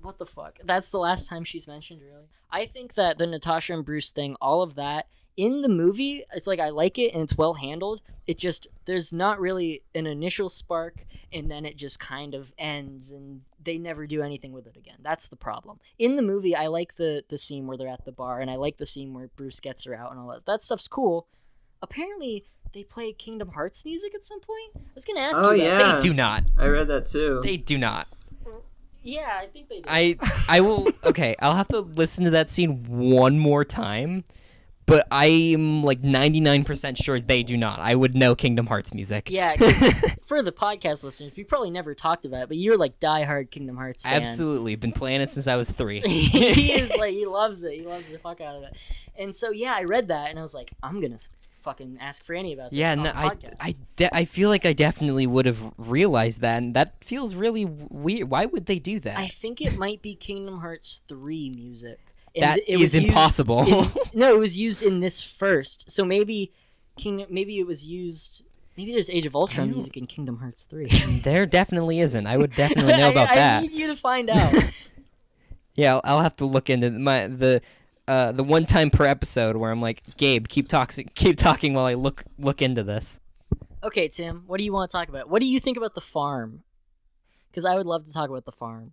What the fuck? That's the last time she's mentioned, really. I think that the Natasha and Bruce thing, all of that, in the movie, it's like I like it and it's well handled. It just, there's not really an initial spark, and then it just kind of ends, and they never do anything with it again. That's the problem. In the movie, I like the scene where they're at the bar, and I like the scene where Bruce gets her out and all that. That stuff's cool. Apparently, they play Kingdom Hearts music at some point. I was going to ask you about
yeah.
They do not.
I read that too.
They do not.
Yeah, I think they do.
I will. Okay, I'll have to listen to that scene one more time, but I'm like 99% sure they do not. I would know Kingdom Hearts music.
Yeah, 'cause for the podcast listeners, we probably never talked about it, but you're like diehard Kingdom Hearts fan.
Absolutely, been playing it since I was 3.
He is like, he loves it. He loves the fuck out of it. And so yeah, I read that and I was like, I'm gonna fucking ask Franny about this.
Yeah,
on
no,
the podcast.
I feel like I definitely would have realized that, and that feels really weird. Why would they do that?
I think it might be Kingdom Hearts 3 music.
That
it
is
was used
impossible.
No, it was used in this first. So maybe it was used. Maybe there's Age of Ultron music in Kingdom Hearts 3.
There definitely isn't. I would definitely know about that.
I need you to find out.
Yeah, I'll have to look into the one time per episode where I'm like, Gabe, keep talking while I look into this.
Okay, Tim, what do you want to talk about? What do you think about The Farm? Because I would love to talk about The Farm.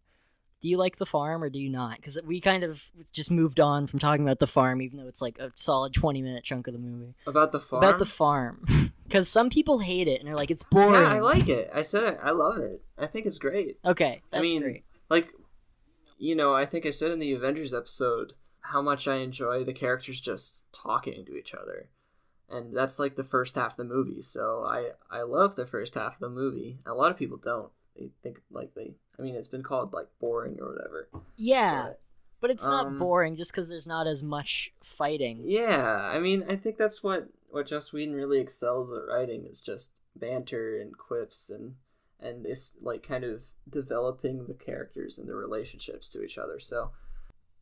Do you like The Farm or do you not? Because we kind of just moved on from talking about The Farm, even though it's like a solid 20-minute chunk of the movie.
About The Farm?
About The Farm. Because some people hate it and they're like, it's boring.
Yeah, I like it. I said it. I love it. I think it's great.
Okay, that's great.
Like, you know, I think I said in the Avengers episode how much I enjoy the characters just talking to each other. And that's like the first half of the movie. So I love the first half of the movie. A lot of people don't. They think like it's been called like boring or whatever.
Yeah, but it's not boring just because there's not as much fighting.
Yeah, I mean, I think that's what Joss Whedon really excels at writing is just banter and quips and it's like kind of developing the characters and their relationships to each other. So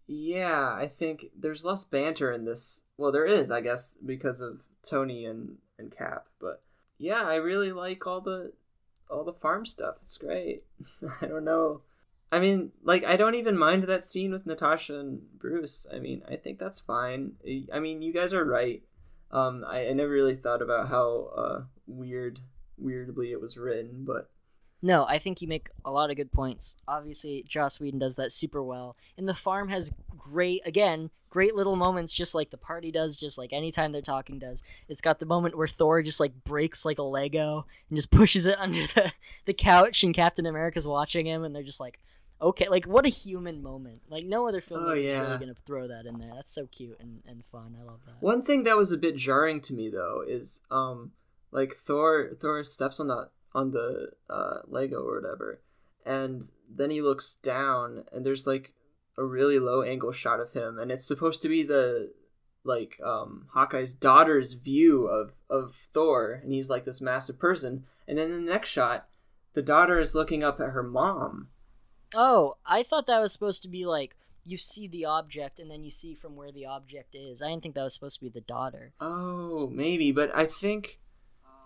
yeah, I think there's less banter in this. Well, there is, I guess, because of Tony and Cap. But yeah, I really like all the farm stuff. It's great. I don't know. I mean, like, I don't even mind that scene with Natasha and Bruce. I mean, I think that's fine. I mean, you guys are right. I never really thought about how weirdly it was written, but
no, I think you make a lot of good points. Obviously, Joss Whedon does that super well. And The Farm has great little moments, just like the party does, just like anytime they're talking does. It's got the moment where Thor just like breaks like a Lego and just pushes it under the couch, and Captain America's watching him, and they're just like, okay, like what a human moment. Like no other film is really gonna throw that in there. That's so cute and fun. I love that.
One thing that was a bit jarring to me though is like Thor steps on the Lego or whatever, and then he looks down and there's like a really low angle shot of him, and it's supposed to be the like Hawkeye's daughter's view of Thor, and he's like this massive person, and then in the next shot the daughter is looking up at her mom.
Oh, I thought that was supposed to be like you see the object and then you see from where the object is. I didn't think that was supposed to be the daughter.
Oh, maybe, but I think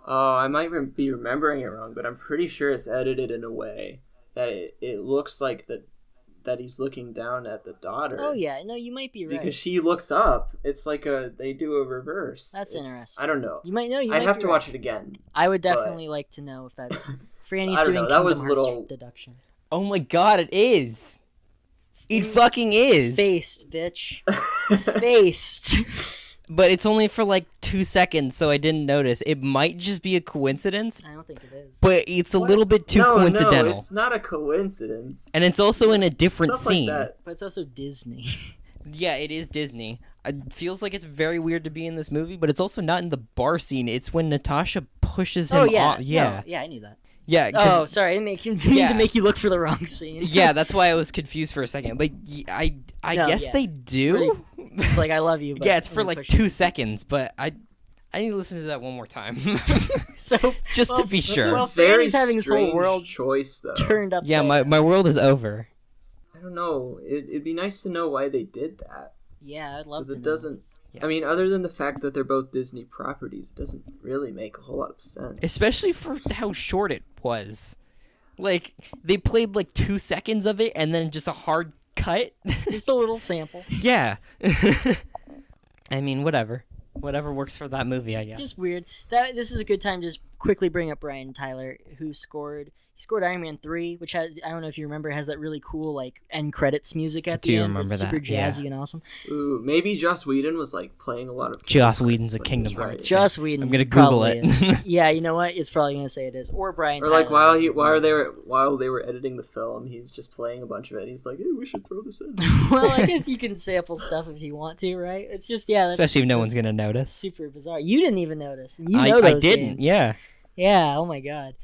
I might be remembering it wrong, but I'm pretty sure it's edited in a way that it looks like that he's looking down at the daughter.
Oh yeah, no, you might be right.
Because she looks up. It's like they do a reverse.
That's interesting.
I don't know.
You might know.
I'd have to watch it again.
I would definitely like to know if that's Franny's
I don't
doing
know. That
Kingdom
was
Hearts
little
deduction.
Oh my god, it is. It fucking is.
Faced, bitch. Faced.
But it's only for like 2 seconds, so I didn't notice. It might just be a coincidence.
I don't think it is.
But it's a little bit too coincidental.
No, it's not a coincidence.
And it's also in a different
Stuff
scene.
Like that.
But it's also Disney.
Yeah, it is Disney. It feels like it's very weird to be in this movie, but it's also not in the bar scene. It's when Natasha pushes him off. Yeah.
No, yeah, I knew that.
Yeah.
Oh, sorry, I didn't mean to make you look for the wrong scene.
Yeah, that's why I was confused for a second. But I guess they do.
It's like I love you. But
yeah, it's for like 2 seconds, but I need to listen to that one more time.
So
just to be sure.
Well,
very
Fanny's having his whole world
choice though.
turned upside.
Yeah, my world is over.
I don't know. It'd be nice to know why they did that.
Yeah, I'd love to.
Because it doesn't. I mean, other than the fact that they're both Disney properties, it doesn't really make a whole lot of sense.
Especially for how short it was. Like, they played like 2 seconds of it and then just a hard cut.
Just a little sample.
Yeah. I mean, whatever. Whatever works for that movie, I guess.
Just weird. This is a good time to just quickly bring up Brian Tyler, who scored Iron Man 3, which has, I don't know if you remember, has that really cool like end credits music at the end.
Remember
it's super
that?
jazzy and awesome.
Ooh, maybe Joss Whedon was like playing a lot of.
Joss Whedon's a Kingdom Hearts.
Joss Whedon.
I'm gonna Google
probably
it.
is. Yeah, you know what? It's probably gonna say it is. Or Brian.
Or
Tyler
like while they were editing the film, he's just playing a bunch of it. He's like, "Hey, we should throw this in."
Well, I guess you can sample stuff if you want to, right? It's just
especially if no one's gonna notice.
Super bizarre. You didn't even notice. You know those
I didn't.
games.
Yeah.
Yeah. Oh my god.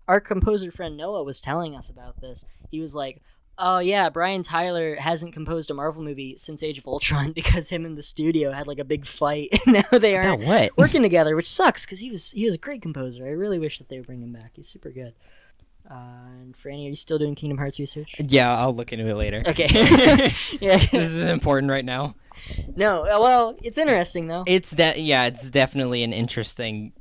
Our composer friend Noah was telling us about this. He was like, "Oh yeah, Brian Tyler hasn't composed a Marvel movie since Age of Ultron because him and the studio had like a big fight, and now they aren't working together, which sucks because he was a great composer. I really wish that they would bring him back. He's super good." And Franny, are you still doing Kingdom Hearts research?
Yeah, I'll look into it later.
Okay. Yeah.
This is important right now.
No, well, it's interesting though.
It's definitely an interesting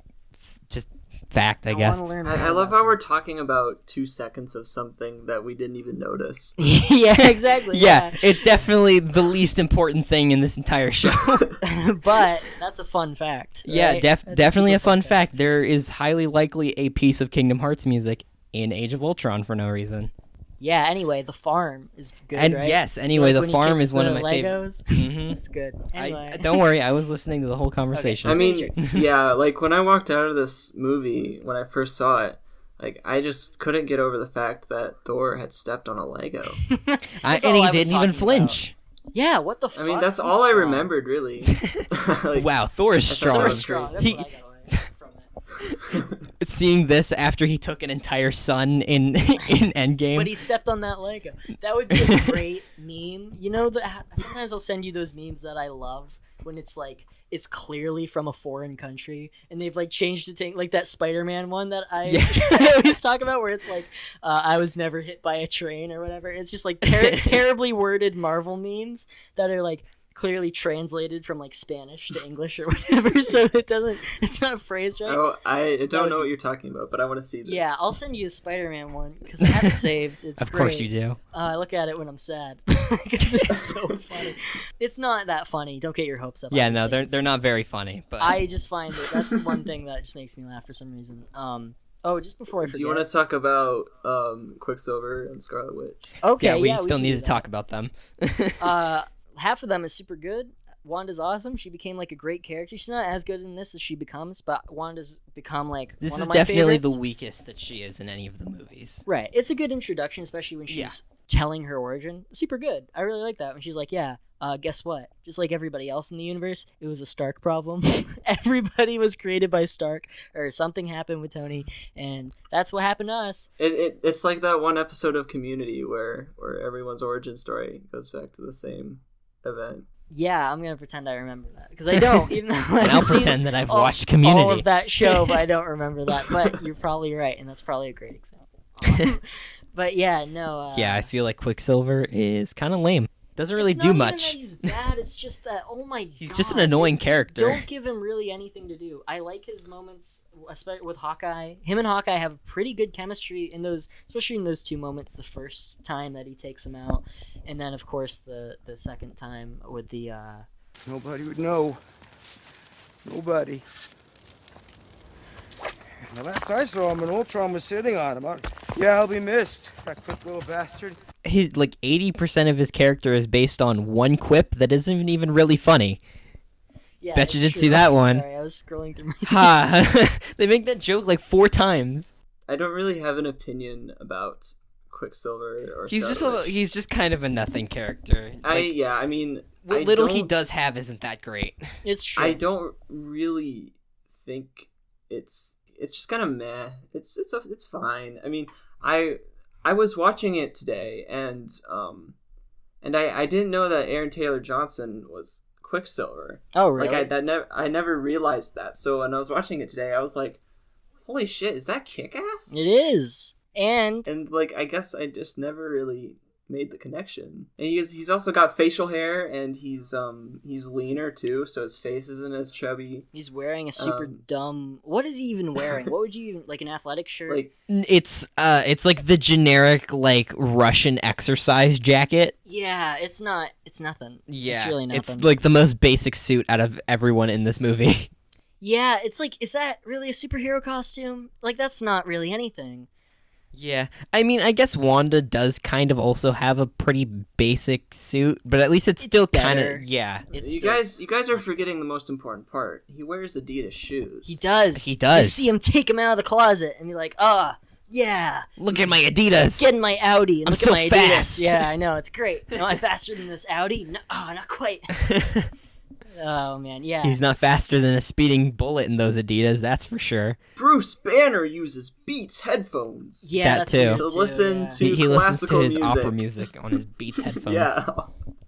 fact, I guess.
I love how we're talking about 2 seconds of something that we didn't even notice.
Yeah, exactly.
Yeah, it's definitely the least important thing in this entire show.
But that's a fun fact. Right?
Yeah, definitely a fun fact. There is highly likely a piece of Kingdom Hearts music in Age of Ultron for no reason.
Yeah, anyway, the farm is good,
and
right?
yes, anyway,
like
the farm is one of my
Legos.
favorites. Mm-hmm.
It's good. Anyway.
Don't worry, I was listening to the whole conversation.
Okay. I mean, yeah, like when I walked out of this movie, when I first saw it, like I just couldn't get over the fact that Thor had stepped on a Lego.
And he didn't even flinch.
About. Yeah, what the fuck?
I mean, that's all I remembered, really.
Like, wow, Thor is strong.
Thor is strong. That's what I got away from it.
Seeing this after he took an entire sun in Endgame.
But he stepped on that Lego. That would be a great meme. You know, sometimes I'll send you those memes that I love when it's like, it's clearly from a foreign country and they've like changed it to like that Spider-Man one that I always talk about where it's like, I was never hit by a train or whatever. It's just like terribly worded Marvel memes that are like clearly translated from like Spanish to English or whatever, so it's not phrased right.
Oh, I don't know what you're talking about, but I want to see this.
Yeah, I'll send you a Spider-Man one because I have it saved. It's
of
great.
course you do.
I look at it when I'm sad because it's so funny. It's not that funny. Don't get your hopes up.
Yeah, no, they're not very funny. But
I just find that's one thing that just makes me laugh for some reason. Oh, just before I forget.
Do you want to talk about Quicksilver and Scarlet Witch?
Okay,
yeah, we still need to talk about them.
Half of them is super good. Wanda's awesome. She became like a great character. She's not as good in this as she becomes, but Wanda's become like
this
one
is
of my
definitely
favorites.
the weakest that she is in any of the movies.
Right. It's a good introduction, especially when she's telling her origin. Super good. I really like that when she's like, yeah, guess what? Just like everybody else in the universe, it was a Stark problem. Everybody was created by Stark, or something happened with Tony, and that's what happened to us.
It's like that one episode of Community where everyone's origin story goes back to the same event.
Yeah, I'm going to pretend I remember that, because I don't, even though
I'll pretend that I've watched Community.
All of that show, but I don't remember that, but you're probably right, and that's probably a great example. But yeah, no.
Yeah, I feel like Quicksilver is kind of lame. Doesn't really
it's
do
not
much.
Even that he's bad. It's just that, oh my god.
He's just an annoying character.
Don't give him really anything to do. I like his moments, especially with Hawkeye. Him and Hawkeye have pretty good chemistry in those, especially in those 2 moments. The first time that he takes him out, and then of course the second time with the.
Nobody would know. Nobody. The last I saw him, Ultron was sitting on him. Yeah, I'll be missed. That quick little bastard.
His like 80% of his character is based on one quip that isn't even really funny.
Yeah,
bet you did
true.
see that one.
Sorry, I was scrolling through my.
Ha! They make that joke like 4 times.
I don't really have an opinion about Quicksilver or.
He's just kind of a nothing character.
I mean,
what little he does have isn't that great.
It's true.
I don't really think it's just kind of meh. It's fine. I mean, I was watching it today, and I didn't know that Aaron Taylor Johnson was Quicksilver.
Oh, really?
Like I never realized that. So when I was watching it today, I was like, "Holy shit, is that Kick-Ass?"
It is, and
like I guess I just never really made the connection. And he's also got facial hair, and he's leaner too, so his face isn't as chubby.
He's wearing a super dumb. What is he even wearing? What would you even like, an athletic shirt?
Like,
it's like the generic like Russian exercise jacket.
Yeah, it's nothing.
Yeah,
it's really nothing.
It's like the most basic suit out of everyone in this movie.
Yeah, it's like, is that really a superhero costume? Like, that's not really anything.
Yeah, I mean, I guess Wanda does kind of also have a pretty basic suit, but at least it's still kind of, yeah.
You guys are forgetting the most important part. He wears Adidas shoes.
He does.
He does.
You see him take them out of the closet and be like, yeah.
Look at my Adidas.
Getting my Audi. And
I'm
look
so
at my
fast.
Adidas. Yeah, I know. It's great. Am I faster than this Audi? No, not quite. Oh, man, yeah.
He's not faster than a speeding bullet in those Adidas, that's for sure.
Bruce Banner uses Beats headphones.
Yeah,
that too.
To listen to
he listens to
classical
his
music.
opera music on his Beats headphones.
Yeah.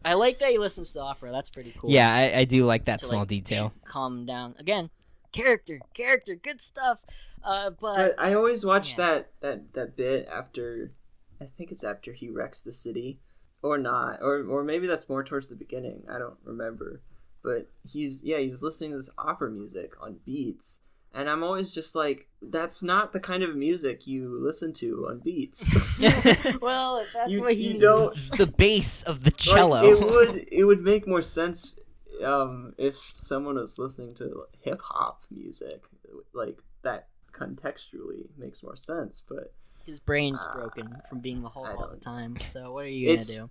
I like that he listens to opera. That's pretty cool.
Yeah, I do like that
to,
small
like,
detail.
Calm down. Again, character, good stuff.
But I always watch that bit after, I think it's after he wrecks the city, or not, or maybe that's more towards the beginning. I don't remember. But he's listening to this opera music on Beats, and I'm always just like, that's not the kind of music you listen to on Beats.
Well, if that's what he needs.
It's the bass of the cello.
Like, it would make more sense if someone was listening to hip hop music, like that contextually makes more sense. But
his brain's broken from being the Hulk all the time. So what are you gonna do?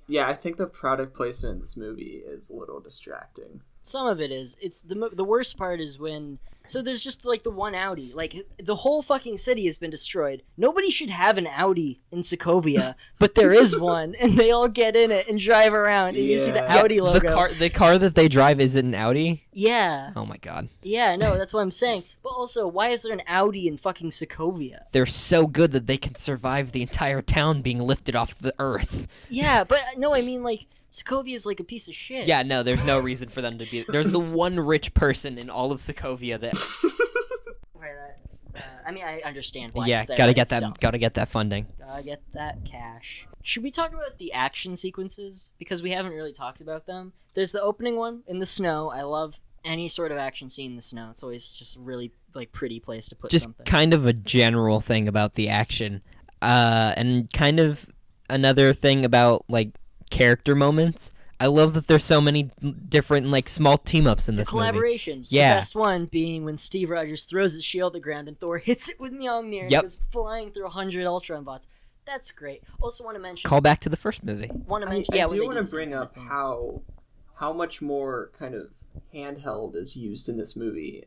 Yeah, I think the product placement in this movie is a little distracting.
Some of it is. It's the worst part is when... So there's just, like, the one Audi. Like, the whole fucking city has been destroyed. Nobody should have an Audi in Sokovia, but there is one, and they all get in it and drive around, and you see the Audi logo.
The car that they drive is it an Audi?
Yeah.
Oh my god.
Yeah, no, that's what I'm saying. But also, why is there an Audi in fucking Sokovia?
They're so good that they can survive the entire town being lifted off the earth.
Yeah, but no, I mean, like, Sokovia is like a piece of shit.
Yeah, no, there's no reason for them to be... There's the one rich person in all of Sokovia that...
I mean, I understand why.
Yeah,
it's there,
gotta
but
get
it's
that.
dumb.
Gotta get that funding.
Gotta get that cash. Should we talk about the action sequences, because we haven't really talked about them? There's the opening one in the snow. I love any sort of action scene in the snow. It's always just a really like pretty place to put
just
something.
Kind of a general thing about the action, and kind of another thing about like character moments. I love that there's so many different, like, small team-ups in this movie.
Collaborations.
Yeah.
The best one being when Steve Rogers throws his shield to the ground and Thor hits it with Mjolnir and goes flying through 100 Ultron bots. That's great. Also want to mention...
Call back to the first movie.
Want to mention...
I do want to bring up how much more kind of handheld is used in this movie,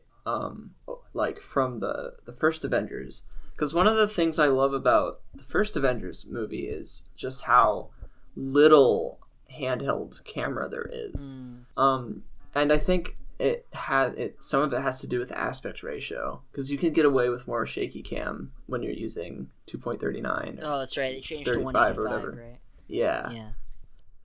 like, from the first Avengers. Because one of the things I love about the first Avengers movie is just how little handheld camera there is. And I think some of it has to do with the aspect ratio, because you can get away with more shaky cam when you're using 2.39
oh, that's right, they changed to
35 or
185,
whatever.
right?
Yeah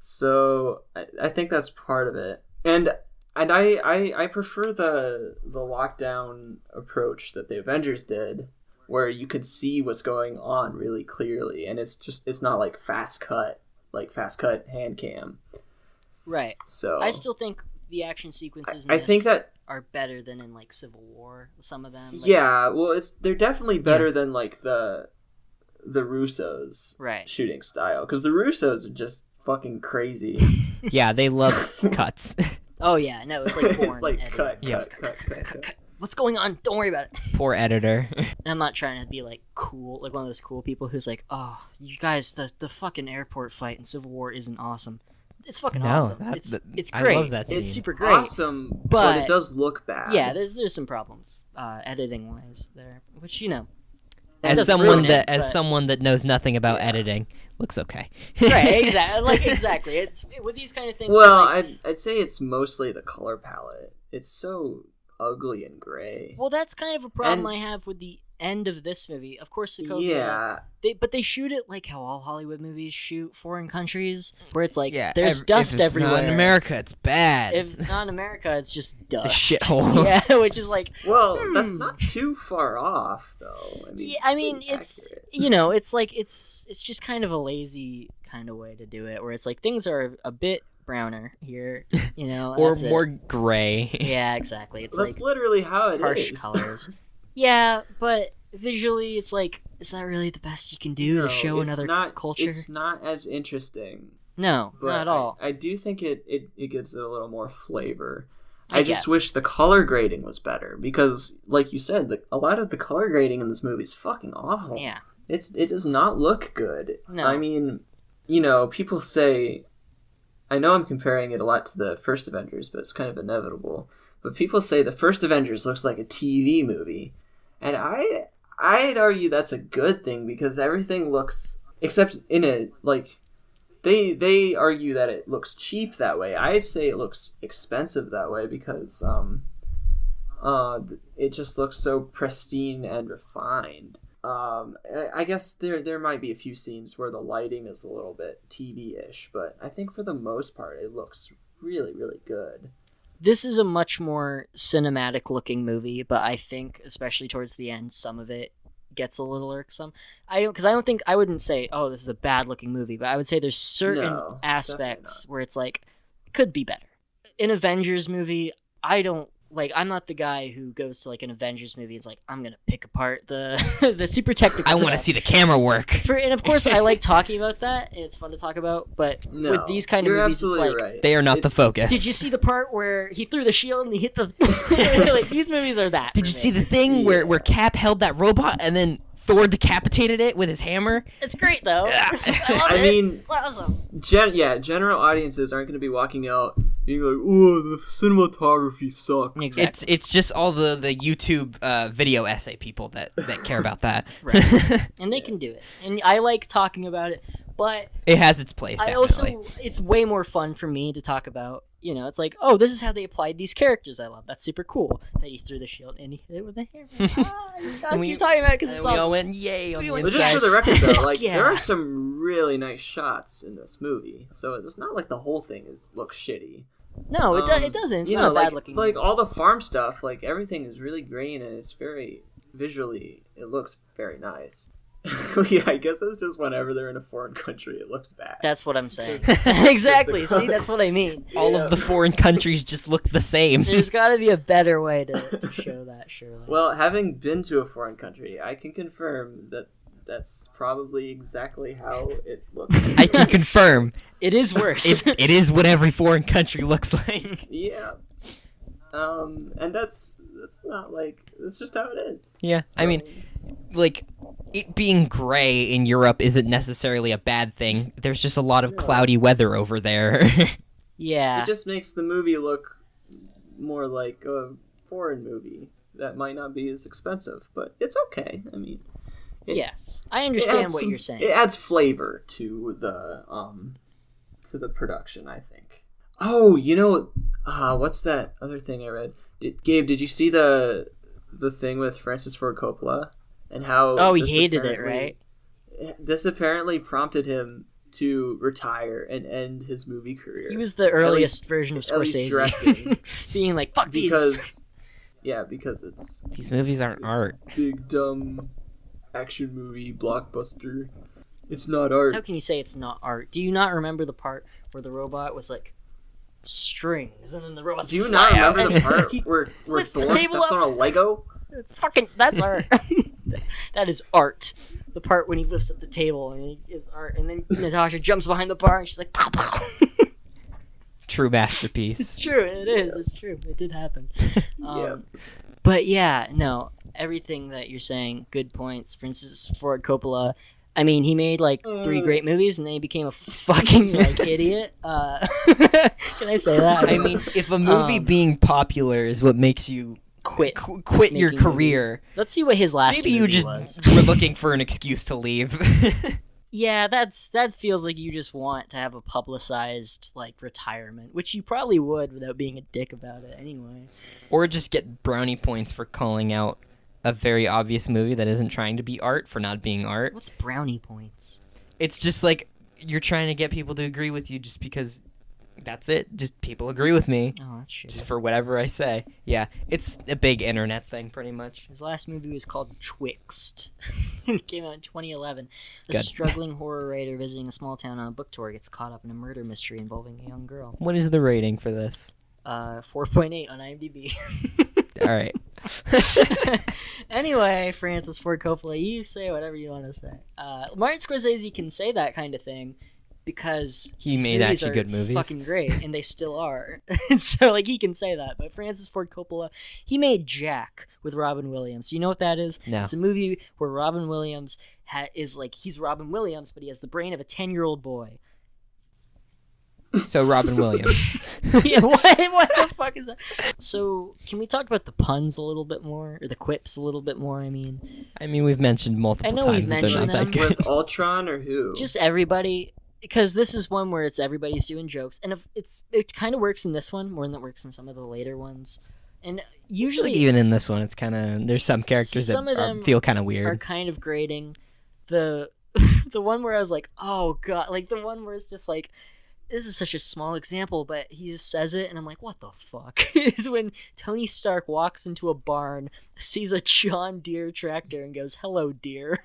So I think that's part of it, and I prefer the lockdown approach that the Avengers did, where you could see what's going on really clearly, and it's not like fast cut hand cam.
Right.
So
I still think the action sequences in
I think that
are better than in like Civil War. Some of them. Like,
yeah, well, they're definitely better than like the Russos' shooting style, because the Russos are just fucking crazy.
Yeah, they love cuts.
Oh yeah, no, it's like porn.
It's like
editing.
cut.
What's going on? Don't worry about it.
Poor editor.
I'm not trying to be like cool, like one of those cool people who's like, oh, you guys, the fucking airport fight in Civil War isn't awesome. It's fucking awesome. It's great.
I love that scene.
It's super great.
Awesome, but it does look bad.
Yeah, there's some problems editing wise there, which
as someone that knows nothing about editing, looks okay.
Right, exactly. It's with these kind of things.
Well, I'd say it's mostly the color palette. It's so ugly and gray.
Well, that's kind of a problem I have with the end of this movie, of course, Sokovia.
Yeah.
They shoot it like how all Hollywood movies shoot foreign countries, where it's like
if
there's dust
it's
everywhere.
Not in America, it's bad.
If it's not in America, it's just dust.
It's a shithole.
Yeah, which is like,
well, that's not too far off, though.
I mean, it's accurate. It's like it's just kind of a lazy kind of way to do it, where it's like things are a bit browner here,
or more gray.
Yeah, exactly. It's
that's
like
literally how it
harsh
is.
colors. Yeah, but visually, it's like, is that really the best you can do to show another culture?
It's not as interesting.
No, not at all.
I do think it gives it a little more flavor. I just wish the color grading was better because, like you said, a lot of the color grading in this movie is fucking awful.
Yeah,
it does not look good.
No.
I mean, people say. I know I'm comparing it a lot to the first Avengers, but it's kind of inevitable. But people say the first Avengers looks like a TV movie. And I'd argue that's a good thing because everything looks, except in it, like, they argue that it looks cheap that way. I'd say it looks expensive that way because it just looks so pristine and refined. I guess there might be a few scenes where the lighting is a little bit TV-ish, but I think for the most part it looks really, really good.
This is a much more cinematic looking movie, but I think, especially towards the end, some of it gets a little irksome. I wouldn't say, oh, this is a bad looking movie, but I would say there's certain aspects where it's like, it could be better. An Avengers movie, I'm not the guy who goes to like an Avengers movie. It's like, I'm gonna pick apart the super technical.
I want to see the camera work.
And of course, I like talking about that. And it's fun to talk about. But with these kind of movies, it's like
right.
They are not the focus.
Did you see the part where he threw the shield and he hit the? Like, these movies are that.
Did you see the thing where Cap held that robot and then Thor decapitated it with his hammer?
It's great though. I
mean,
it's awesome.
General audiences aren't going to be walking out being like, "Oh, the cinematography sucks."
Exactly.
It's just all the YouTube video essay people that care about that.
Right. And they can do it. And I like talking about it, but
it has its place. Definitely.
It's way more fun for me to talk about. It's like, oh, this is how they applied these characters I love. That's super cool that he threw the shield and he hit it with a hammer. I just gotta keep talking about it because it's awesome.
We all went yay on the
But
inside.
just for the record, though, like there are some really nice shots in this movie, so it's not like the whole thing looks shitty.
No, it doesn't. It's not a bad looking.
Like all the farm stuff, like everything is really green and it's very visually, it looks very nice. Yeah, I guess it's just whenever they're in a foreign country, it looks bad.
That's what I'm saying. Exactly. See, that's what I mean.
All of the foreign countries just look the same.
There's got to be a better way to show that, surely.
Well, having been to a foreign country, I can confirm that that's probably exactly how it looks.
I can confirm.
It is worse.
It is what every foreign country looks like.
Yeah. And that's not like, that's just how it is.
Yeah, so. I mean, like, it being gray in Europe isn't necessarily a bad thing. There's just a lot of cloudy weather over there.
Yeah.
It just makes the movie look more like a foreign movie that might not be as expensive, but it's okay. I mean,
yes, I understand what you're saying.
It adds flavor to the production, I think. Oh, what's that other thing I read? Gabe, did you see the thing with Francis Ford Coppola and how?
Oh, he hated it, right?
This apparently prompted him to retire and end his movie career.
He was the earliest version of Scorsese.
At least directing.
Being like, fuck
these. Because it's...
These movies aren't art.
Big, dumb action movie, blockbuster. It's not art.
How can you say it's not art? Do you not remember the part where the robot was like, strings, and then the robot...
Do you not remember the part where Thor steps on a Lego?
That's art. That is art. The part when he lifts up the table and it's art, and then Natasha jumps behind the bar and she's like, pow, pow.
True masterpiece.
It's true. It is. It's true. It did happen. But yeah, no, everything that you're saying, good points. Francis Ford Coppola, I mean, he made like 3 great movies and then he became a fucking like idiot. Can I say that?
I mean, if a movie being popular is what makes you quit your career,
movies. Let's see what his last
maybe
movie
you just
was.
were looking for an excuse to leave.
Yeah, that feels like you just want to have a publicized like retirement, which you probably would without being a dick about it anyway.
Or just get brownie points for calling out a very obvious movie that isn't trying to be art for not being art.
What's brownie points?
It's just like you're trying to get people to agree with you just because that's it. Just people agree with me.
Oh, that's shit.
Just for whatever I say. Yeah, it's a big internet thing, pretty much.
His last movie was called Twixt. It came out in 2011. A
Good.
struggling horror writer visiting a small town on a book tour gets caught up in a murder mystery involving a young girl.
What is the rating for this?
4.8 on IMDb.
All right.
Anyway, Francis Ford Coppola, you say whatever you want to say. Martin Scorsese can say that kind of thing because
He
his
made
movies
actually
are
good movies.
fucking great, and they still are. And so, like, he can say that. But Francis Ford Coppola, he made Jack with Robin Williams. You know what that is?
No.
It's a movie where Robin Williams is like, he's Robin Williams, but he has the brain of a 10-year-old boy.
So Robin Williams.
Yeah, what the fuck is that? So, can we talk about the puns a little bit more, or the quips a little bit more? I mean,
we've mentioned multiple
I know
times
we've
that they're
mentioned
not that
them.
good.
With Ultron or who?
just everybody, because this is one where it's everybody's doing jokes, and if it kind of works in this one more than it works in some of the later ones. And usually,
even in this one, it's kind of there's some characters
some
that
of them
feel kind of
are
weird.
kind of grating. The one where I was like, oh god, like the one where it's just like, this is such a small example, but he just says it, and I'm like, what the fuck? Is when Tony Stark walks into a barn, sees a John Deere tractor, and goes, hello, dear.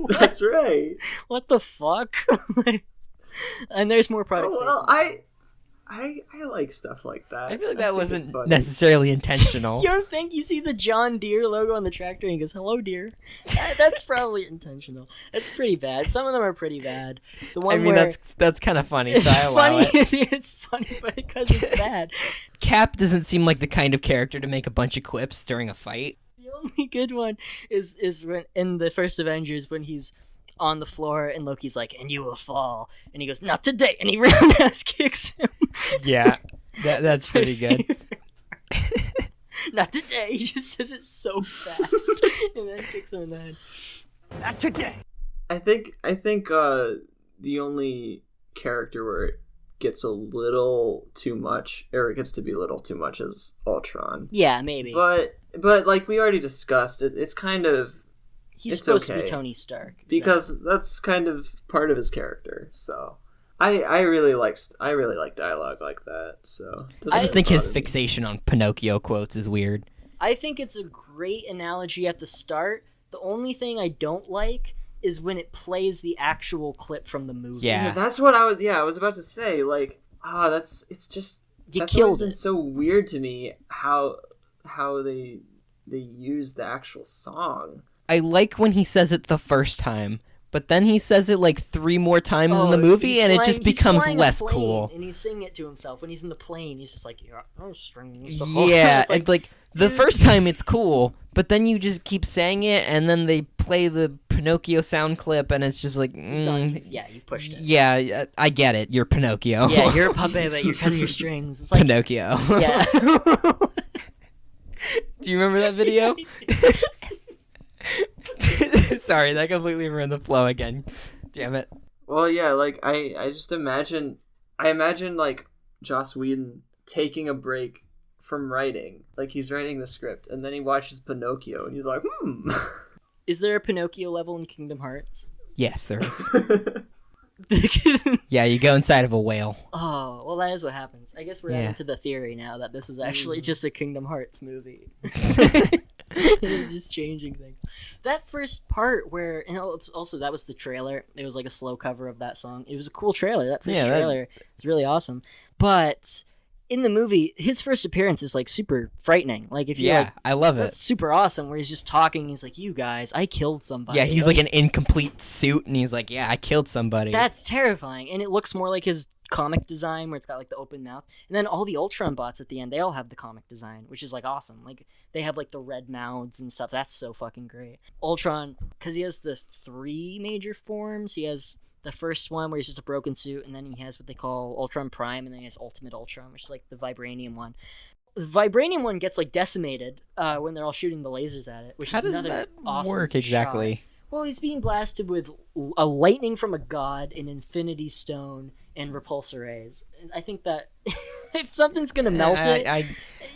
That's right.
What the fuck? And there's more product
Well,
placement.
I like stuff like that.
I feel like that
think
wasn't
it's funny.
necessarily intentional.
You don't think you see the John Deere logo on the tractor and he goes, hello, dear? That's probably intentional. It's pretty bad. Some of them are pretty bad. The one
I mean,
where
that's kind of funny.
it's
So I allow
funny.
it.
It's funny, but because it's bad.
Cap doesn't seem like the kind of character to make a bunch of quips during a fight.
The only good one is when in the first Avengers when he's on the floor and Loki's like, and you will fall, and he goes, not today, and he roundhouse kicks him.
Yeah, that's pretty good.
Not today. He just says it so fast, and then kicks him in the head. Not today.
I think the only character where it gets a little too much, or it gets to be a little too much, is Ultron.
Yeah, maybe.
But like we already discussed, it's kind of
He's
it's
supposed to
okay.
be Tony Stark.
Because that's kind of part of his character. So I really like dialogue like that. So
I just think his fixation on Pinocchio quotes is weird.
I think it's a great analogy at the start. The only thing I don't like is when it plays the actual clip from the movie.
Yeah.
That's what I was about to say. Like, that's
killed
always been
it.
so weird to me how they use the actual song.
I like when he says it the first time, but then he says it like 3 more times in the movie, and it just becomes less cool.
And he's singing it to himself. When he's in the plane, he's just like, "Yeah, no strings."
Yeah,
It's
like the first time it's cool, but then you just keep saying it, and then they play the Pinocchio sound clip, and it's just like,
yeah, you pushed it.
Yeah, I get it. You're Pinocchio.
Yeah, you're a puppet, but you're cutting your strings. It's like
Pinocchio.
Yeah.
Do you remember that video? Sorry, that completely ruined the flow again. Damn it.
Well, yeah, like I imagine like Joss Whedon taking a break from writing. Like he's writing the script and then he watches Pinocchio and he's like,
Is there a Pinocchio level in Kingdom Hearts?
Yes, there is. Yeah, you go inside of a whale.
Oh, well, that is what happens. I guess we're
Yeah.
into the theory now that this is actually just a Kingdom Hearts movie. It's just changing things. That first part where, and also that was the trailer. It was like a slow cover of that song. It was a cool trailer. That first trailer was really awesome. But in the movie, his first appearance is like super frightening. Like if you
I love it.
That's super awesome. Where he's just talking. He's like, "You guys, I killed somebody."
Yeah, he's like an incomplete suit, and he's like, "Yeah, I killed somebody."
That's terrifying, and it looks more like his comic design where it's got like the open mouth, and then all the Ultron bots at the end, they all have the comic design, which is like awesome. Like they have like the red mouths and stuff. That's so fucking great. Ultron, because he has the 3 major forms. He has the first one where he's just a broken suit, and then he has what they call Ultron Prime, and then he has Ultimate Ultron, which is like the vibranium one. The vibranium one gets like decimated when they're all shooting the lasers at it, which
How
is
does
another
that
awesome
work exactly?
shot. Well, he's being blasted with a lightning from a god, an infinity stone, and repulsor rays. I think that if something's gonna melt it,
I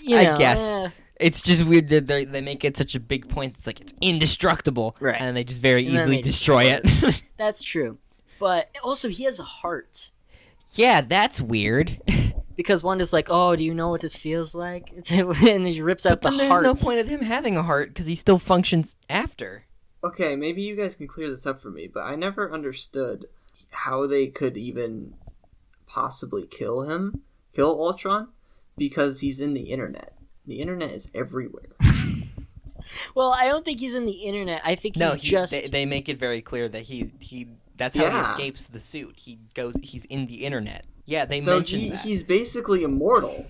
know,
guess. It's just weird that they make it such a big point. It's like it's indestructible,
right?
And they just very
And then
easily
they
destroy it.
That's true, but also he has a heart.
Yeah, that's weird.
Because one is like, oh, do you know what it feels like? And then he rips out the
there's
heart.
no point of him having a heart because he still functions after.
Okay, maybe you guys can clear this up for me, but I never understood how they could even possibly kill Ultron, because he's in the internet. The internet is everywhere.
Well, I don't think he's in the internet. I think
They make it very clear that he that's how he escapes the suit. He's in the internet. Yeah, they mentioned that.
He's basically immortal.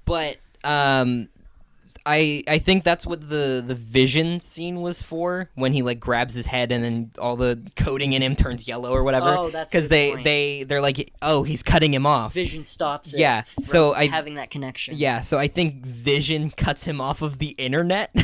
But I think that's what the vision scene was for, when he like grabs his head and then all the coating in him turns yellow or whatever.
Oh, that's
because they're like, oh, he's cutting him off.
Vision stops it.
Yeah, so
having that connection.
Yeah, so I think Vision cuts him off of the internet.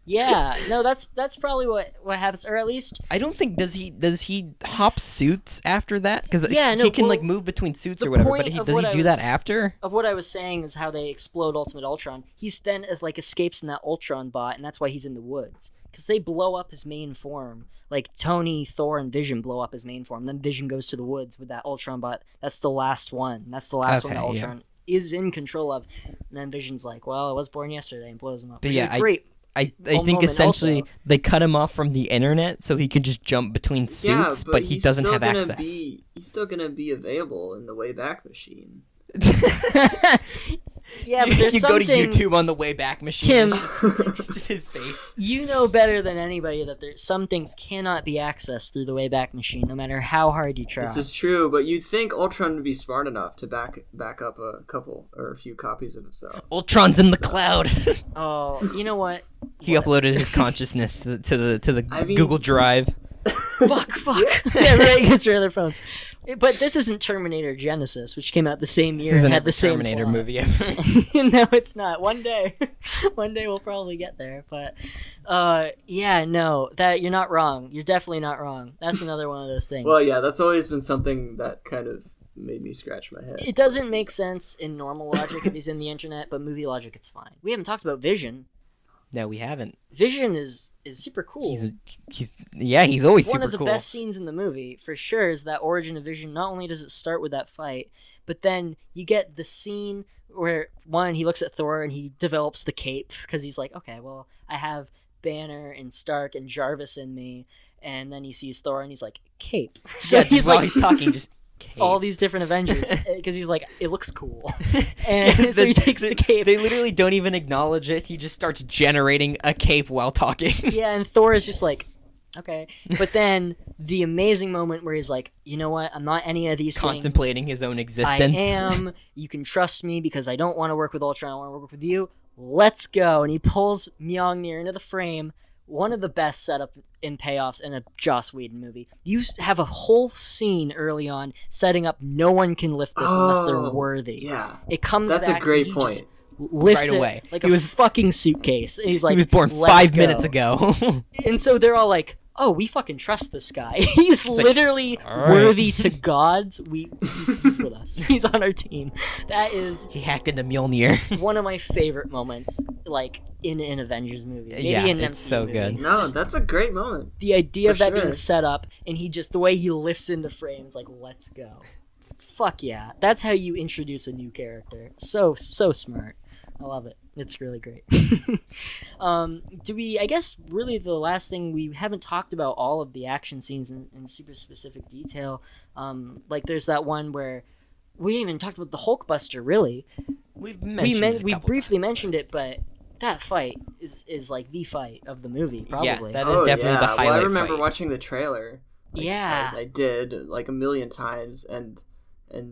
Yeah, no, that's probably what happens, or at least
I don't think does he hop suits after that? Because he can like move between suits or whatever. But does he do that after?
Of what I was saying is how they explode Ultimate Ultron. He's then like escapes in that Ultron bot, and that's why he's in the woods, because they blow up his main form. Like Tony, Thor, and Vision blow up his main form. Then Vision goes to the woods with that Ultron bot. That's the last one. That's the last one that Ultron is in control of. And then Vision's like, well, I was born yesterday, and blows him up.
But yeah,
great.
I think essentially also, they cut him off from the internet so he can just jump between suits, but he doesn't have access.
He's still gonna be available in the Wayback Machine.
Yeah, but there's
you
some
go to
things,
YouTube on the Wayback Machine.
Tim,
it's just his face.
You know better than anybody that some things cannot be accessed through the Wayback Machine, no matter how hard you try.
This is true, but you'd think Ultron would be smart enough to back up a few copies of himself.
Ultron's in the cloud.
Oh, you know what?
He uploaded his consciousness to the Google Drive.
Fuck. Yeah, right, against your other phones. But this isn't Terminator Genesis, which came out the same year and had the same
Terminator
plot.
movie ever.
No, it's not. One day we'll probably get there. But yeah, no, that you're not wrong. You're definitely not wrong. That's another one of those things.
Well, yeah, that's always been something that kind of made me scratch my head.
It doesn't make sense in normal logic if he's in the internet, but movie logic, it's fine. We haven't talked about Vision.
No, we haven't.
Vision is super cool.
He's always super cool.
One of the best scenes in the movie, for sure, is that origin of Vision. Not only does it start with that fight, but then you get the scene where, one, he looks at Thor and he develops the cape, because he's like, okay, well, I have Banner and Stark and Jarvis in me, and then he sees Thor and he's like, cape. So
yeah,
he's
while
like,
he's talking, just cape.
All these different Avengers, because he's like, it looks cool. And so he takes the cape.
They literally don't even acknowledge it. He just starts generating a cape while talking.
Yeah, and Thor is just like, okay. But then the amazing moment where he's like, you know what? I'm not any of these
Contemplating his own existence.
I am. You can trust me because I don't want to work with Ultron. I want to work with you. Let's go. And he pulls Mjolnir into the frame. One of the best setup and payoffs in a Joss Whedon movie. You have a whole scene early on setting up no one can lift this unless they're worthy.
Yeah.
It comes
That's
back
a great point.
Lifts
right away.
Like a fucking suitcase. And he's like,
he was born 5 minutes ago.
And so they're all like, oh, we fucking trust this guy. He's literally
right.
worthy to gods. He's with us. He's on our team. That is...
He hacked into Mjolnir.
one of my favorite moments, like, in an Avengers movie. Maybe
yeah,
in an
it's
MCU
so
movie.
good.
No, that's a great moment.
The idea of that
sure.
being set up, and the way he lifts into frame is like, let's go. Fuck yeah. That's how you introduce a new character. So smart. I love it. It's really great. I guess really the last thing, we haven't talked about all of the action scenes in super specific detail. Like there's that one where we haven't even talked about the Hulkbuster, really.
We
briefly mentioned it, but that fight is like the fight of the movie, probably.
Yeah, that is definitely the highlight.
Well, I remember
fight.
watching the trailer. As I did like a million times, and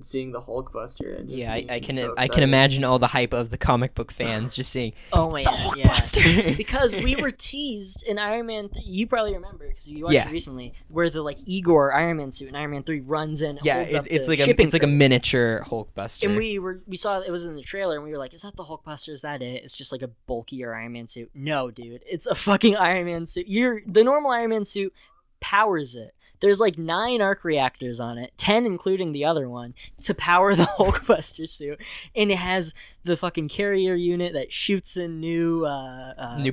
seeing the Hulkbuster. And just
I can
so
I can imagine all the hype of the comic book fans just seeing.
Oh my
god, Hulkbuster!
Yeah. Because we were teased in Iron Man 3. You probably remember because you watched it recently, where the like Igor Iron Man suit in Iron Man 3 runs in. Holds up
it's
the
like
shipping
it's like a miniature Hulkbuster.
And we saw it was in the trailer, and we were like, "Is that the Hulkbuster? Is that it?" It's just like a bulkier Iron Man suit. No, dude, it's a fucking Iron Man suit. The normal Iron Man suit powers it. There's like 9 arc reactors on it, 10 including the other one, to power the Hulkbuster suit. And it has the fucking carrier unit that shoots in new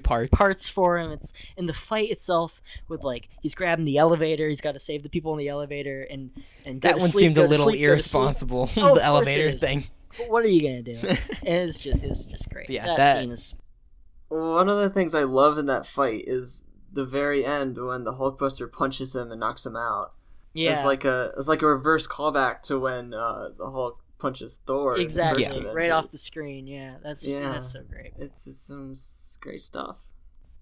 parts for him. It's in the fight itself with like he's grabbing the elevator, he's got to save the people in the elevator, and
that one seemed a little irresponsible. The elevator thing.
But what are you gonna do? It's just great.
Yeah,
that scene is.
One of the things I love in that fight is the very end when the Hulkbuster punches him and knocks him out.
Yeah,
it's like a reverse callback to when the Hulk punches Thor.
Exactly, right off the screen. Yeah, that's so great.
It's some great stuff.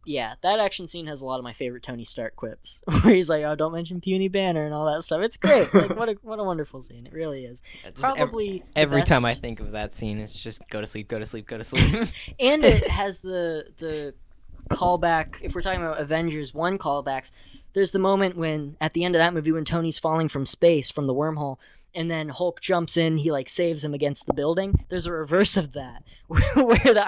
Yeah, that action scene has a lot of my favorite Tony Stark quips, where he's like, "Oh, don't mention Puny Banner" and all that stuff. It's great. Like, what a wonderful scene. It really is. Probably
every time I think of that scene, it's just go to sleep, go to sleep, go to sleep.
And it has the callback. If we're talking about Avengers 1 callbacks, there's the moment when at the end of that movie when Tony's falling from space from the wormhole. And then Hulk jumps in, he like saves him against the building. There's a reverse of that, where the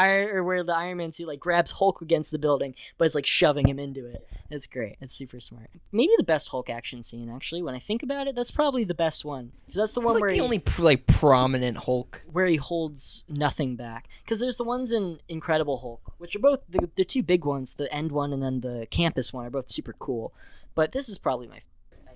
Iron Man suit like grabs Hulk against the building, but it's like shoving him into it. It's great. It's super smart. Maybe the best Hulk action scene, actually. When I think about it, that's probably the best one. So that's the one where
the only prominent Hulk
where he holds nothing back. Because there's the ones in Incredible Hulk, which are both the 2 big ones. The end one and then the campus one are both super cool. But this is probably my.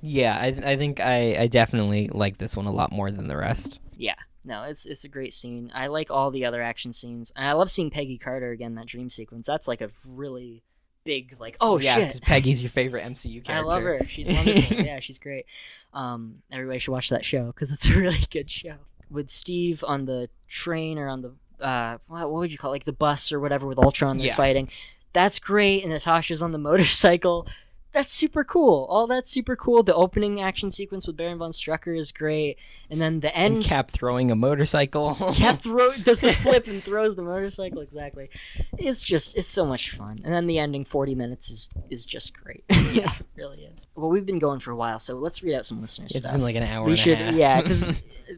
Yeah, I think I definitely like this one a lot more than the rest.
Yeah, no, it's a great scene. I like all the other action scenes. And I love seeing Peggy Carter again, that dream sequence. That's like a really big, like, oh,
yeah,
shit.
because Peggy's your favorite MCU character.
I love her. She's wonderful. Yeah, she's great. Everybody should watch that show, because it's a really good show. With Steve on the train or on the, what would you call it, like the bus or whatever with Ultron they're fighting. That's great, and Natasha's on the motorcycle. That's super cool. All that's super cool. The opening action sequence with Baron von Strucker is great. And then the end...
And Cap throwing a motorcycle.
Cap does the flip and throws the motorcycle, exactly. It's so much fun. And then the ending 40 minutes is just great. Yeah, it really is. Well, we've been going for a while, so let's read out some listener stuff.
It's been like an hour and a half.
Yeah, because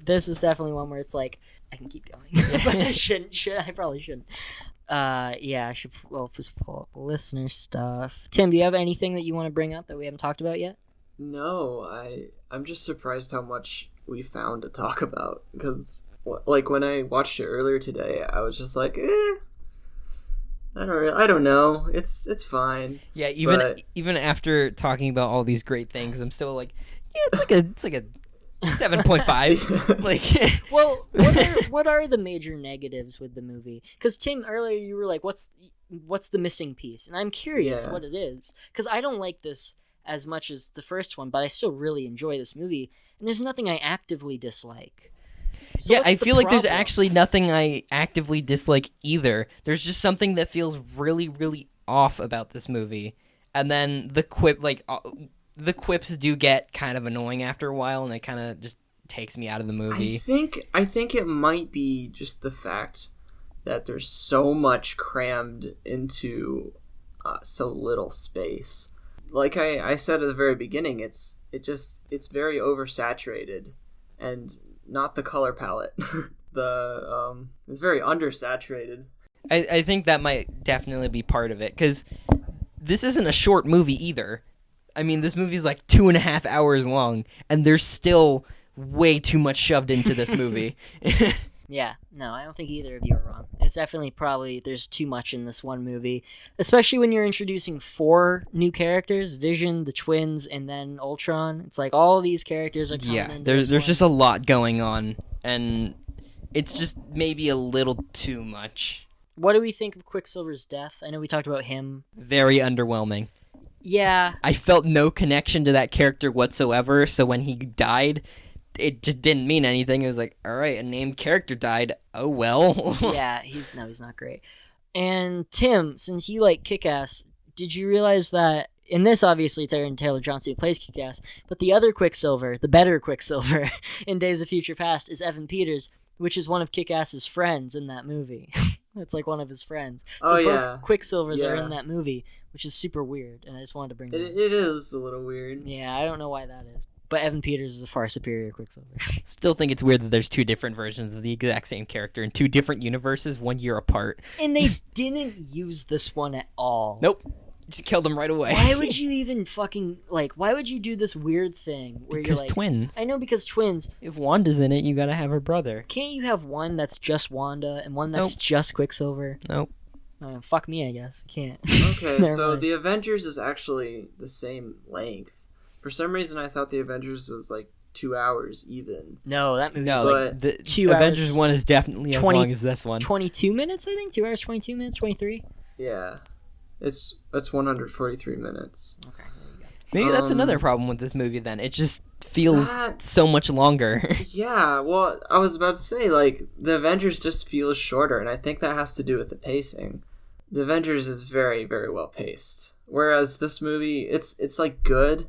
this is definitely one where it's like, I can keep going. But I probably shouldn't. I should just pull up listener stuff. Tim, do you have anything that you want to bring up that we haven't talked about yet?
No, I'm just surprised how much we found to talk about, because like when I watched it earlier today, I was just like, I don't know, it's fine.
Yeah, even after talking about all these great things, I'm still like, yeah, it's like a 7.5. Like,
well, what are the major negatives with the movie? Because Tim, earlier you were like, what's the missing piece? And I'm curious what it is, because I don't like this as much as the first one, but I still really enjoy this movie, and there's nothing I actively dislike. So
yeah, I feel like there's actually nothing I actively dislike either. There's just something that feels really, really off about this movie, and then the quips do get kind of annoying after a while, and it kind of just takes me out of the movie.
I think it might be just the fact that there's so much crammed into so little space. Like I said at the very beginning, it's very oversaturated, and not the color palette. It's very undersaturated.
I think that might definitely be part of it, because this isn't a short movie either. I mean, this movie's like 2.5 hours long, and there's still way too much shoved into this movie.
Yeah, no, I don't think either of you are wrong. It's definitely there's too much in this one movie, especially when you're introducing 4 new characters, Vision, the twins, and then Ultron. It's like all these characters are coming in.
There's just a lot going on, and it's just maybe a little too much.
What do we think of Quicksilver's death? I know we talked about him.
Very underwhelming.
Yeah.
I felt no connection to that character whatsoever, so when he died, it just didn't mean anything. It was like, all right, a named character died. Oh, well.
Yeah, he's not great. And Tim, since you like Kick-Ass, did you realize that in this, obviously, it's Aaron Taylor Johnson who plays Kick-Ass, but the other Quicksilver, the better Quicksilver in Days of Future Past is Evan Peters, which is one of Kick-Ass's friends in that movie. It's like one of his friends. So both Quicksilvers are in that movie, which is super weird, and I just wanted to bring that up.
It is a little weird.
Yeah, I don't know why that is. But Evan Peters is a far superior Quicksilver.
Still think it's weird that there's 2 different versions of the exact same character in 2 different universes 1 year apart.
And they didn't use this one at all.
Nope. Just killed him right away.
Why would you even fucking, like, why would you do this weird thing where
Because
you're like...
twins.
I know, because twins.
If Wanda's in it, you gotta have her brother.
Can't you have one that's just Wanda and one that's just Quicksilver?
Nope.
Fuck me, I guess. Can't.
Okay,
Never
so
mind.
the Avengers is actually the same length. For some reason, I thought the Avengers was like 2 hours even.
No, that movie's
No,
like
like, the
2
Avengers
hours,
one is definitely
20
as long as this one.
22 minutes, I think? 2 hours, 22 minutes, 23?
Yeah. It's 143 minutes.
Okay.
Maybe that's another problem with this movie then. It just feels
That-
so much longer.
Yeah, well, I was about to say, like, the Avengers just feels shorter, and I think that has to do with the pacing. The Avengers is very, very well paced. Whereas this movie, it's like good,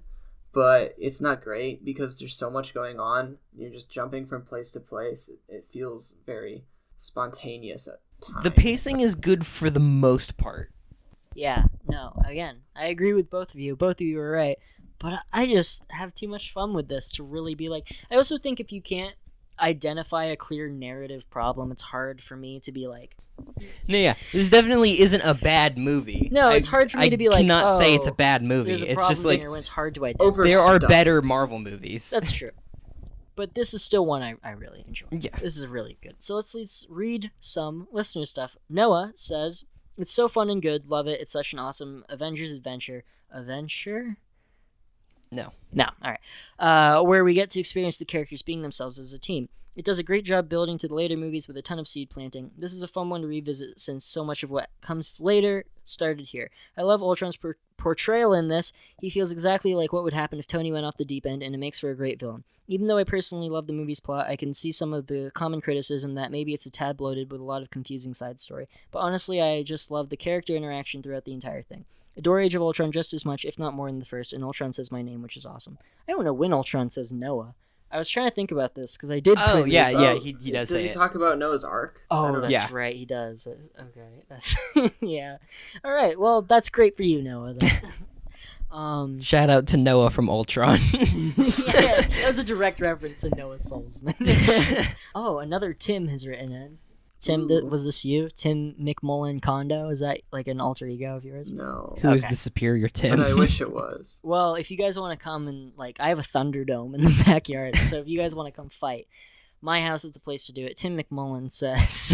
but it's not great because there's so much going on. You're just jumping from place to place. It feels very spontaneous at times.
The pacing is good for the most part.
Yeah, no, again, I agree with both of you. Both of you are right. But I just have too much fun with this to really be like... I also think if you can't identify a clear narrative problem, it's hard for me to be like...
No, yeah, this definitely isn't a bad movie.
No, it's hard for me to be like,
I cannot say
oh,
it's a bad movie.
There's a
It's
problem
just like
here when it's hard to identify.
there are
Overstuffed.
better Marvel movies.
That's true. But this is still one I really enjoy.
Yeah.
This is really good. So let's read some listener stuff. Noah says, "It's so fun and good. Love it. It's such an awesome Avengers adventure." Adventure?
No.
No. All right. Where we get to experience the characters being themselves as a team. It does a great job building to the later movies with a ton of seed planting. This is a fun one to revisit since so much of what comes later started here. I love Ultron's portrayal in this. He feels exactly like what would happen if Tony went off the deep end, and it makes for a great villain. Even though I personally love the movie's plot, I can see some of the common criticism that maybe it's a tad bloated with a lot of confusing side story. But honestly, I just love the character interaction throughout the entire thing. Adore Age of Ultron just as much, if not more than the first, and Ultron says my name, which is awesome. I don't know when Ultron says Noah. I was trying to think about this, because I did...
Oh,
preview-
yeah, he does say
he
it.
talk about Noah's Ark?
Oh, that's
Yeah.
right, he does. Okay, that's... yeah. Alright, well, that's great for you, Noah, then.
Shout out to Noah from Ultron.
Yeah, that was a direct reference to Noah Salzman. Oh, another Tim has written in. Tim, was this you? Tim McMullen Kondo? Is that like an alter ego of yours?
No.
Who is
Okay.
the superior Tim?
But I wish it was.
Well, if you guys want to come and, like, I have a Thunderdome in the backyard, so if you guys want to come fight, my house is the place to do it. Tim McMullen says,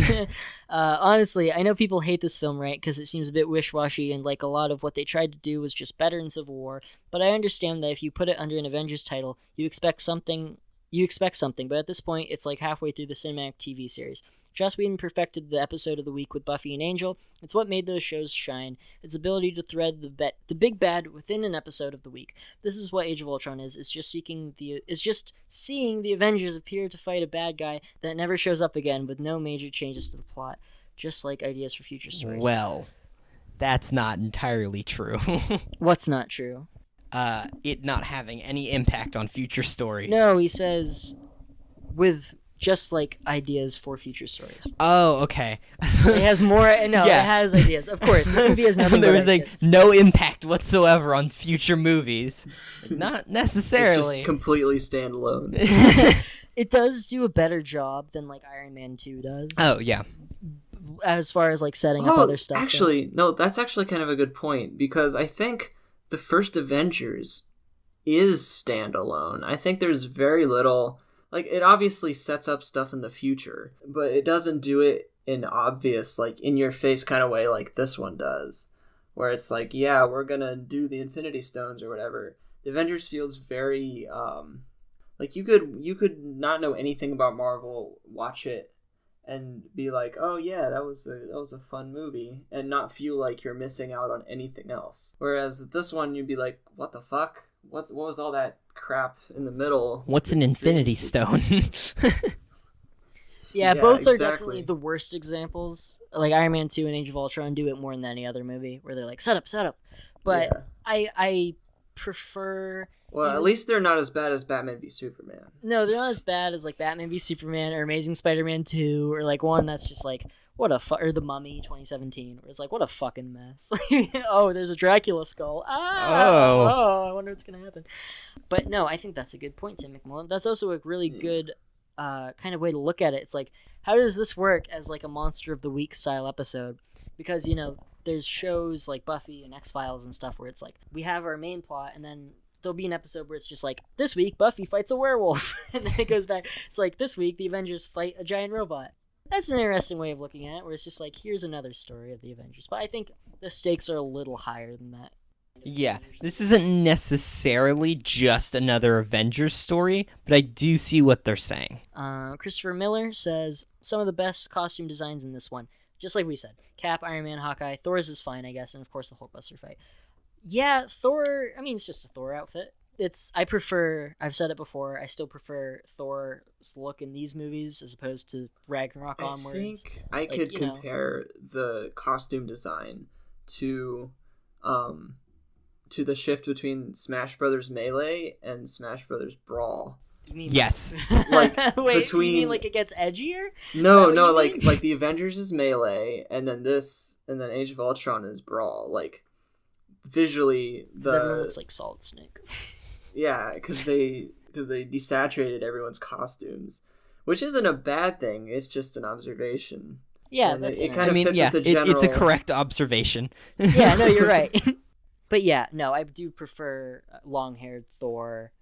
honestly, I know people hate this film, right, because it seems a bit wish-washy, and like a lot of what they tried to do was just better in Civil War, but I understand that if you put it under an Avengers title, you expect something, but at this point, it's like halfway through the cinematic TV series. Joss Whedon perfected the episode of the week with Buffy and Angel. It's what made those shows shine. Its ability to thread the big bad within an episode of the week. This is what Age of Ultron is. It's just seeing the Avengers appear to fight a bad guy that never shows up again with no major changes to the plot. Just like ideas for future stories.
Well, that's not entirely true.
What's not true?
It not having any impact on future stories.
No, he says with just like ideas for future stories.
Oh, okay.
It has more. No,
Yeah.
It has ideas. Of course, this movie has nothing.
There
but
was like
ideas.
no impact whatsoever on future movies. Not
It's
necessarily.
just completely standalone.
It does do a better job than like Iron Man 2 does.
Oh yeah.
As far as like setting up other stuff.
Actually,
goes.
no, that's actually kind of a good point, because I think the first Avengers is standalone. I think there's very little... Like, it obviously sets up stuff in the future, but it doesn't do it in obvious, like, in-your-face kind of way like this one does. Where it's like, yeah, we're gonna do the Infinity Stones or whatever. The Avengers feels very, like, you could not know anything about Marvel, watch it, and be like, oh yeah, that was a fun movie, and not feel like you're missing out on anything else. Whereas with this one, you'd be like, what the fuck? What was all that crap in the middle?
What's an Infinity Stone?
Yeah, both are
exactly.
definitely the worst examples. Like Iron Man 2 and Age of Ultron do it more than any other movie, where they're like, set up. But
Yeah.
I prefer...
Well, at least they're not as bad as Batman v Superman.
No, they're not as bad as like Batman v Superman or Amazing Spider-Man 2 or like one that's just like, what a or The Mummy 2017, where it's like, what a fucking mess. Oh, there's a Dracula skull. I wonder what's gonna happen. But no, I think that's a good point, Tim McMullen. That's also a really good kind of way to look at it. It's like, how does this work as like a Monster of the Week style episode? Because, you know, there's shows like Buffy and X-Files and stuff where it's like we have our main plot and then there'll be an episode where it's just like, this week Buffy fights a werewolf, and then it goes back. It's like, this week the Avengers fight a giant robot. That's an interesting way of looking at it, where it's just like, here's another story of the Avengers. But I think the stakes are a little higher than that.
Yeah, this isn't necessarily just another Avengers story, but I do see what they're saying.
Christopher Miller says, some of the best costume designs in this one. Just like we said, Cap, Iron Man, Hawkeye, Thor's is fine, I guess, and of course the Hulkbuster fight. Yeah, Thor, I mean, it's just a Thor outfit. I've said it before, I still prefer Thor's look in these movies as opposed to Ragnarok onwards.
I think I could compare the costume design to the shift between Smash Brothers Melee and Smash Brothers Brawl.
You mean,
yes.
Like wait, you mean like it gets edgier?
No, like the Avengers is Melee, and then Age of Ultron is Brawl. Like visually,
everyone looks like Solid Snake.
Yeah, because they desaturated everyone's costumes, which isn't a bad thing. It's just an observation.
Yeah,
and
that's
it kind of fits with the general...
it's a correct observation.
Yeah, no, you're right. But yeah, no, I do prefer long-haired Thor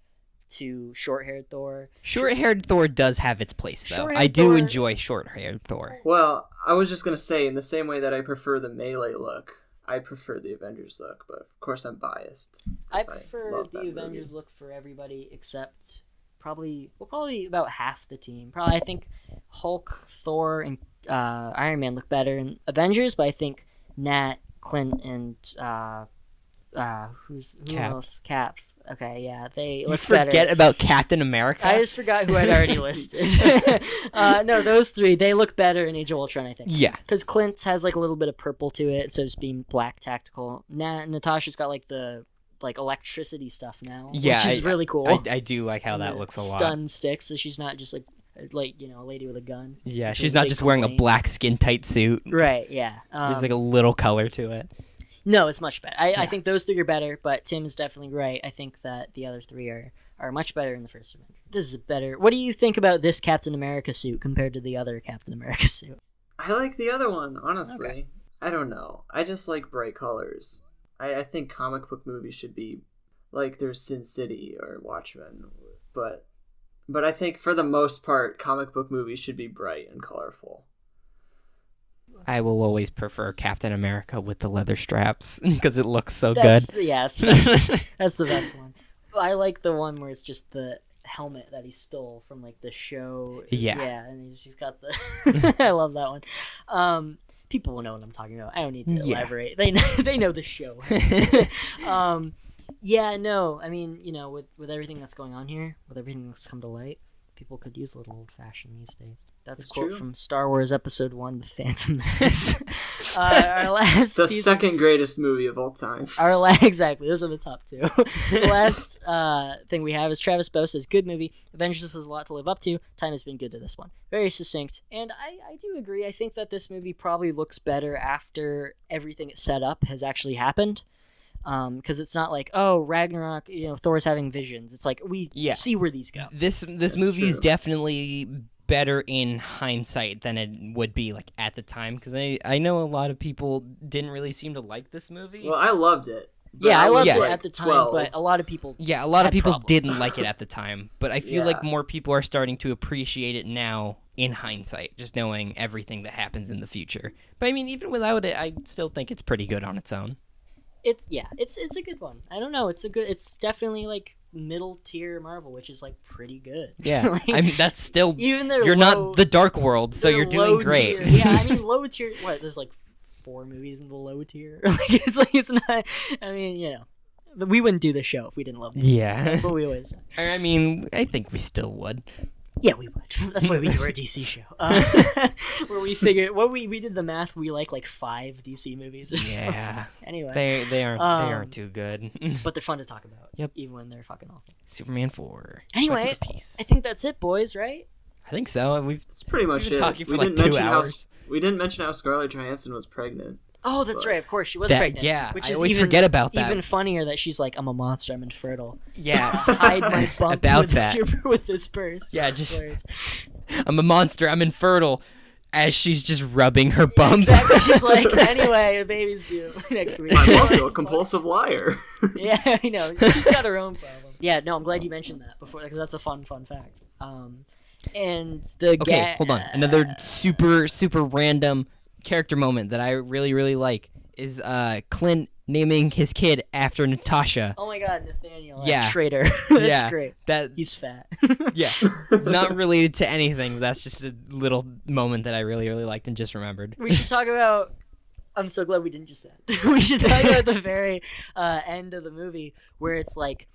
to short-haired Thor.
Short-haired Thor does have its place, though.
Short-haired
I do
Thor...
enjoy short-haired Thor.
Well, I was just going to say, in the same way that I prefer the Melee look, I prefer the Avengers look, but of course I'm biased.
I prefer the Avengers look for everybody except probably about half the team. Probably, I think Hulk, Thor, and Iron Man look better in Avengers, but I think Nat, Clint, and who
Cap.
else? Cap. Okay, yeah, they look
better. You forget about Captain America?
I just forgot who I'd already listed. No, those three, they look better in Age of Ultron, I think.
Yeah.
Because Clint's has like a little bit of purple to it instead of just being black tactical. Natasha's got like the electricity stuff now, which is really cool.
I do like how that looks a lot.
Stun sticks, so she's not just like a lady with a gun.
Yeah, she's not just wearing a black skin tight suit.
Right, yeah.
There's like a little color to it.
No, it's much better. I think those three are better, but Tim is definitely right. I think that the other three are much better in the first Avenger. This is better. What do you think about this Captain America suit compared to the other Captain America suit?
I like the other one, honestly.
Okay.
I don't know. I just like bright colors. I think comic book movies should be like there's Sin City or Watchmen, but I think for the most part, comic book movies should be bright and colorful.
I will always prefer Captain America with the leather straps because it looks so good.
Yeah, that's the best one. I like the one where it's just the helmet that he stole from like the show. Yeah, and he's just got the. I love that one. People will know what I'm talking about. I don't need to elaborate. They know the show. Yeah, no, I mean, with everything that's going on here, with everything that's come to light, people could use a little old-fashioned these days. That's a quote
true.
From Star Wars Episode 1, The Phantom Menace. Our last
the second greatest movie of all time.
Exactly, those are the top two. The last thing we have is Travis Bow says, good movie. Avengers was a lot to live up to. Time has been good to this one. Very succinct. And I do agree. I think that this movie probably looks better after everything it's set up has actually happened. Because it's not like, oh, Ragnarok, Thor's having visions. It's like we see where these go.
This movie is definitely better in hindsight than it would be like at the time, because I know a lot of people didn't really seem to like this movie.
Well, I loved it.
Yeah, I loved it at the time,
12.
but a lot of people
didn't like it at the time. But I feel like more people are starting to appreciate it now in hindsight, just knowing everything that happens in the future. But I mean, even without it, I still think it's pretty good on its own.
It's a good one. I don't know. It's definitely like middle tier Marvel, which is like pretty good.
Yeah,
like,
I mean that's still
even
you're not the Dark World, so you're doing great.
Tier. Yeah, I mean low tier. What? There's like 4 movies in the low tier. It's not. I mean, we wouldn't do the show if we didn't love these movies. That's what we always say.
I mean, I think we still would.
Yeah, we would. That's why we do our DC show. Where we figured, we did the math. We like 5 DC movies or something.
Yeah.
Anyway,
they aren't too good.
But they're fun to talk about.
Yep.
Even when they're fucking awful.
Superman 4.
Anyway, I think that's it, boys. Right?
I think so.
It's pretty much
we've been talking for
we
like
didn't
2 hours.
We didn't mention how Scarlett Johansson was pregnant.
Oh, that's right. Of course, she was pregnant.
Yeah,
which
I
is
always forget about that.
Even funnier that she's like, I'm a monster. I'm infertile.
Yeah,
hide my bump
about that
with this purse.
Yeah, just I'm a monster. I'm infertile. as she's just rubbing her bump.
Exactly. She's like, anyway, the baby's due next week.
I'm also a compulsive liar.
Yeah, I know. She's got her own problem. Yeah, no, I'm glad you mentioned that before because that's a fun fact. And the
Okay, hold on. Another super random character moment that I really like is Clint naming his kid after Natasha.
Oh my God, Nathaniel.
Yeah.
Schrader. That's
Yeah,
great. He's fat.
Yeah. Not related to anything. That's just a little moment that I really liked and just remembered.
We should talk about. I'm so glad we didn't just that. We should talk about the very end of the movie where it's like.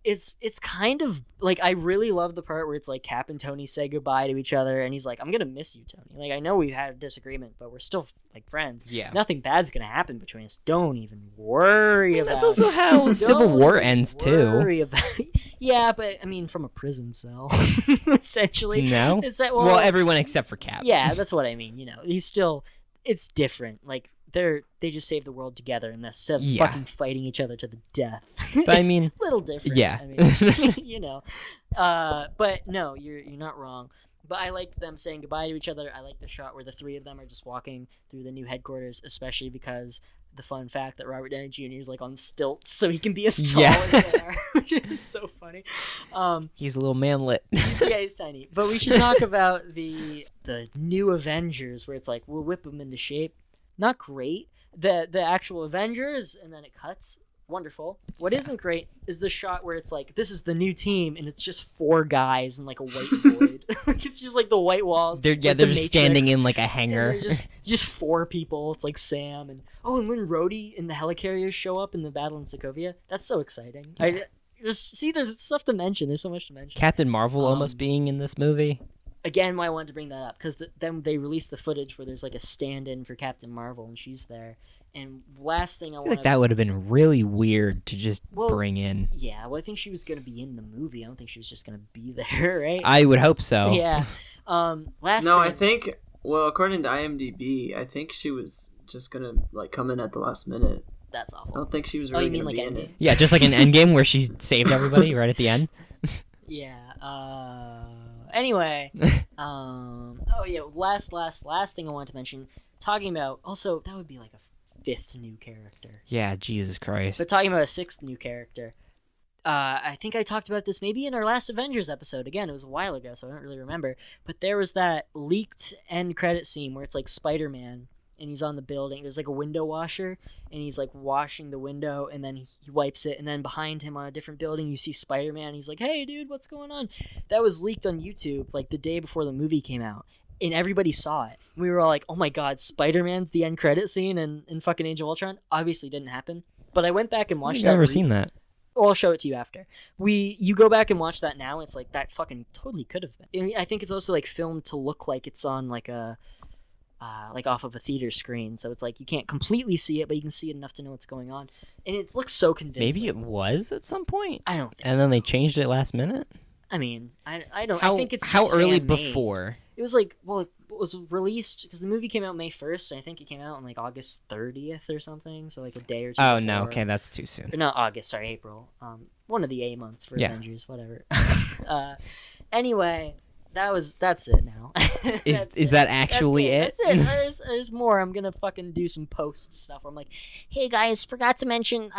It's kind of like I really love the part where it's like Cap and Tony say goodbye to each other and he's like, I'm gonna miss you, Tony. Like I know we've had a disagreement, but we're still like friends.
Yeah.
Nothing bad's gonna happen between us. Don't even worry about
That's also how Civil War ends
worry
too.
about it. Yeah, but I mean from a prison cell. Essentially.
No.
It's that,
well, everyone except for Cap.
Yeah, that's what I mean. You know, he's still. It's different. Like they just save the world together instead of fucking fighting each other to the death.
But I mean,
little different.
Yeah.
I mean, you know, but no, you're not wrong. But I like them saying goodbye to each other. I like the shot where the three of them are just walking through the new headquarters, especially because the fun fact that Robert Downey Jr. is like on stilts, so he can be as tall as they are, which is so funny.
He's a little manlet.
He's tiny. But we should talk about the new Avengers, where it's like we'll whip them into shape. Not great. The actual Avengers, and then it cuts. Wonderful. What isn't great is the shot where it's like this is the new team, and it's just 4 guys in like a white void. Like it's just like the white walls.
They're
like
they're
the
just
Matrix.
standing in like a hangar.
Just 4 people. It's like Sam and and when Rhodey and the helicarriers show up in the battle in Sokovia, that's so exciting.
Yeah.
There's stuff to mention. There's so much to mention.
Captain Marvel almost being in this movie.
Again, why I wanted to bring that up because then they released the footage where there's like a stand-in for Captain Marvel and she's there. And last thing I want
That would have been really weird to just bring in.
Yeah, well, I think she was gonna be in the movie. I don't think she was just gonna be there, right?
I would hope so.
Yeah.
I think. Well, according to IMDb, I think she was just gonna like come in at the last minute.
That's awful.
I don't think she was really
mean
gonna
like
be in
Endgame?
it.
Yeah, just like in Endgame where she saved everybody right at the end.
Yeah. Anyway. Last thing I wanted to mention. Talking about also that would be like a 5th new character.
Yeah, Jesus Christ.
But talking about a 6th new character. I think I talked about this maybe in our last Avengers episode. Again, it was a while ago, so I don't really remember. But there was that leaked end credit scene where it's like Spider-Man and he's on the building. There's like a window washer and he's like washing the window and then he wipes it. And then behind him on a different building, you see Spider-Man. He's like, hey, dude, what's going on? That was leaked on YouTube like the day before the movie came out. And everybody saw it. We were all like, oh my God, Spider-Man's the end credit scene in fucking Age of Ultron? Obviously didn't happen. But I went back and watched that.
I've never seen that.
Well, I'll show it to you after. You go back and watch that now, it's like that fucking totally could have been. I think it's also like filmed to look like it's on like a like off of a theater screen, so it's like you can't completely see it, but you can see it enough to know what's going on, and it looks so convincing.
Maybe it was at some point.
I don't think
and then they changed it last minute.
I mean, I don't.
How,
I think it's
how
just
early
fan-made.
before?
It was like, well, it was released because the movie came out May 1st, and I think it came out on like August 30th or something, so like a day or two.
Oh
before.
no, okay, that's too soon.
Or not August, sorry, April. One of the A months for
Yeah.
Avengers, whatever. Anyway, that's it now.
Is that actually it?
That's it. There's more. I'm gonna fucking do some post stuff where I'm like, hey guys, forgot to mention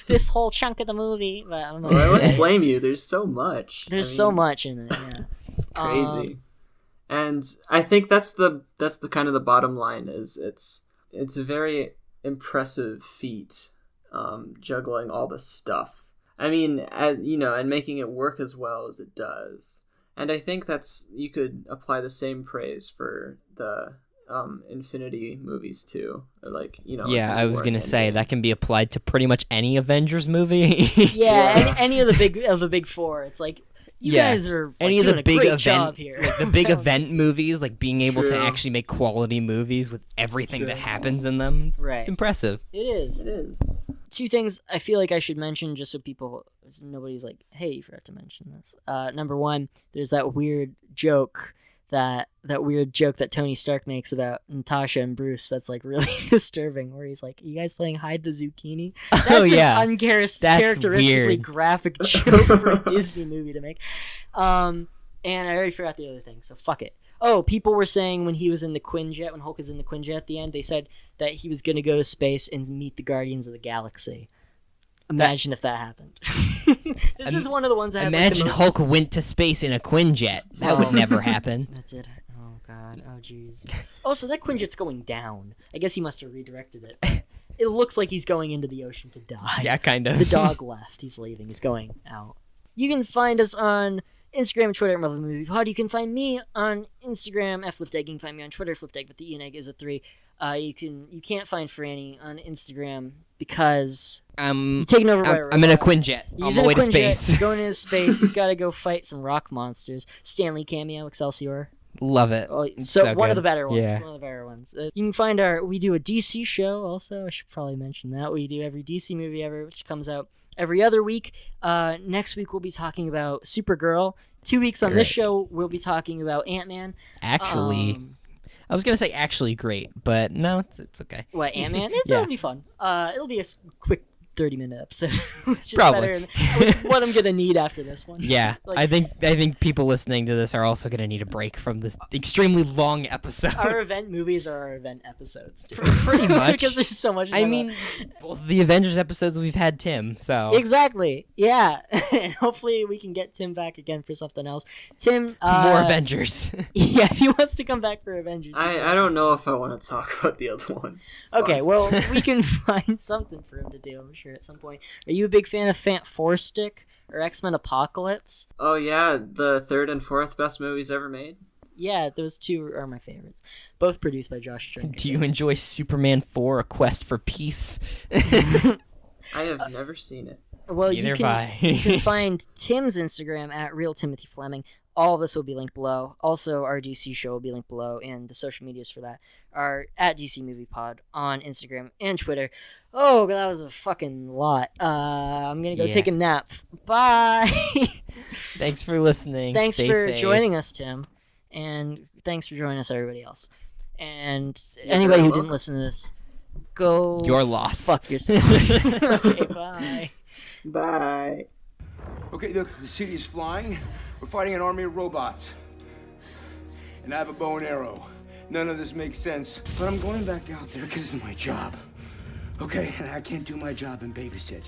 this whole chunk of the movie, but I don't know.
Well, I wouldn't blame you. There's so much.
There's so much in it. Yeah.
It's crazy. And I think that's the kind of the bottom line is it's a very impressive feat, juggling all this stuff. I mean, and making it work as well as it does. And I think you could apply the same praise for the Infinity movies too. Like,
Yeah, I was gonna say that can be applied to pretty much any Avengers movie.
Yeah. Any of the big four. It's like you guys are like,
any of
doing
the
a
big
great
event,
job here.
like the big event movies, like being
It's
able to
true.
actually make quality movies with everything that
true.
happens in them.
Right.
It's impressive.
It is.
It is.
2 things I feel like I should mention just so nobody's like, hey, you forgot to mention this. Number 1, there's that weird joke that Tony Stark makes about Natasha and Bruce that's like really disturbing, where he's like, you guys playing hide the zucchini? That's an uncharacteristically
weird.
graphic joke for a Disney movie to make. And I already forgot the other thing, so fuck it. Oh, people were saying when he was in the Quinjet, when Hulk was in the Quinjet at the end, they said that he was going to go to space and meet the Guardians of the Galaxy. Imagine if that happened. This is one of the ones that has
Imagine
like, the most...
Hulk went to space in a Quinjet. That would never happen.
That did. Oh, God. Oh, jeez. Also, that Quinjet's going down. I guess he must have redirected it. It looks like he's going into the ocean to die.
Yeah, kind of.
The dog left. He's leaving. He's going out. You can find us on Instagram and Twitter at Marvel Movie Pod. You can find me on Instagram at FlipDegg. You can find me on Twitter, FlipDegg, but the E and egg is a 3. You can't find Franny on Instagram because you're taking over by a robot.
I'm in a Quinjet.
He's
on my way to
Quinjet.
space.
He's going into space. He's got to go fight some rock monsters. Stanley cameo, Excelsior.
Love it.
Oh,
It's
so one of
good.
the better ones.
Yeah.
One of the better ones. You can find we do a DC show also. I should probably mention that. We do every DC movie ever, which comes out every other week. Next week we'll be talking about Supergirl. 2 weeks on this show we'll be talking about Ant-Man.
Actually, I was gonna say actually great, but no, it's okay.
What, Ant-Man? It'll be fun. It'll be a quick 30-minute episode, which is
Probably.
It's what I'm gonna need after this one.
Yeah,
Like,
I think people listening to this are also gonna need a break from this extremely long episode.
our event movies are our event episodes, too.
Pretty much.
Because there's so much.
I mean, both the Avengers episodes we've had Tim, so
exactly. Yeah, and hopefully we can get Tim back again for something else. Tim,
more Avengers.
Yeah, if he wants to come back for Avengers.
I don't know if I want to talk about the other one.
Okay, well, we can find something for him to do, I'm sure, at some point. Are you a big fan of Four Stick or X-Men Apocalypse?
Oh, yeah, the 3rd and 4th best movies ever made.
Yeah, those two are my favorites. Both produced by Josh Stringer.
Do you enjoy Superman 4: A Quest for Peace?
I have never seen it.
Well,
Neither
you
have
can find Tim's Instagram at RealTimothyFleming. All of this will be linked below. Also, our DC show will be linked below, and the social medias for that are at DC Movie Pod on Instagram and Twitter. Oh, that was a fucking lot. I'm gonna go take a nap. Bye.
Thanks for listening.
Thanks
Stay
for
safe.
joining us, Tim, and thanks for joining us, everybody else. And anybody who didn't listen to this, go.
Your loss.
Fuck yourself. Okay, bye.
Bye.
Okay, look, the city's flying. We're fighting an army of robots. And I have a bow and arrow. None of this makes sense. But I'm going back out there because it's my job. Okay, and I can't do my job and babysit.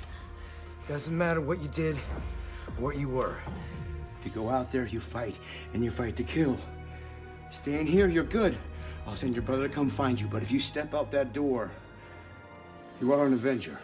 Doesn't matter what you did or what you were. If you go out there, you fight, and you fight to kill. Stay in here, you're good. I'll send your brother to come find you, but if you step out that door, you are an Avenger.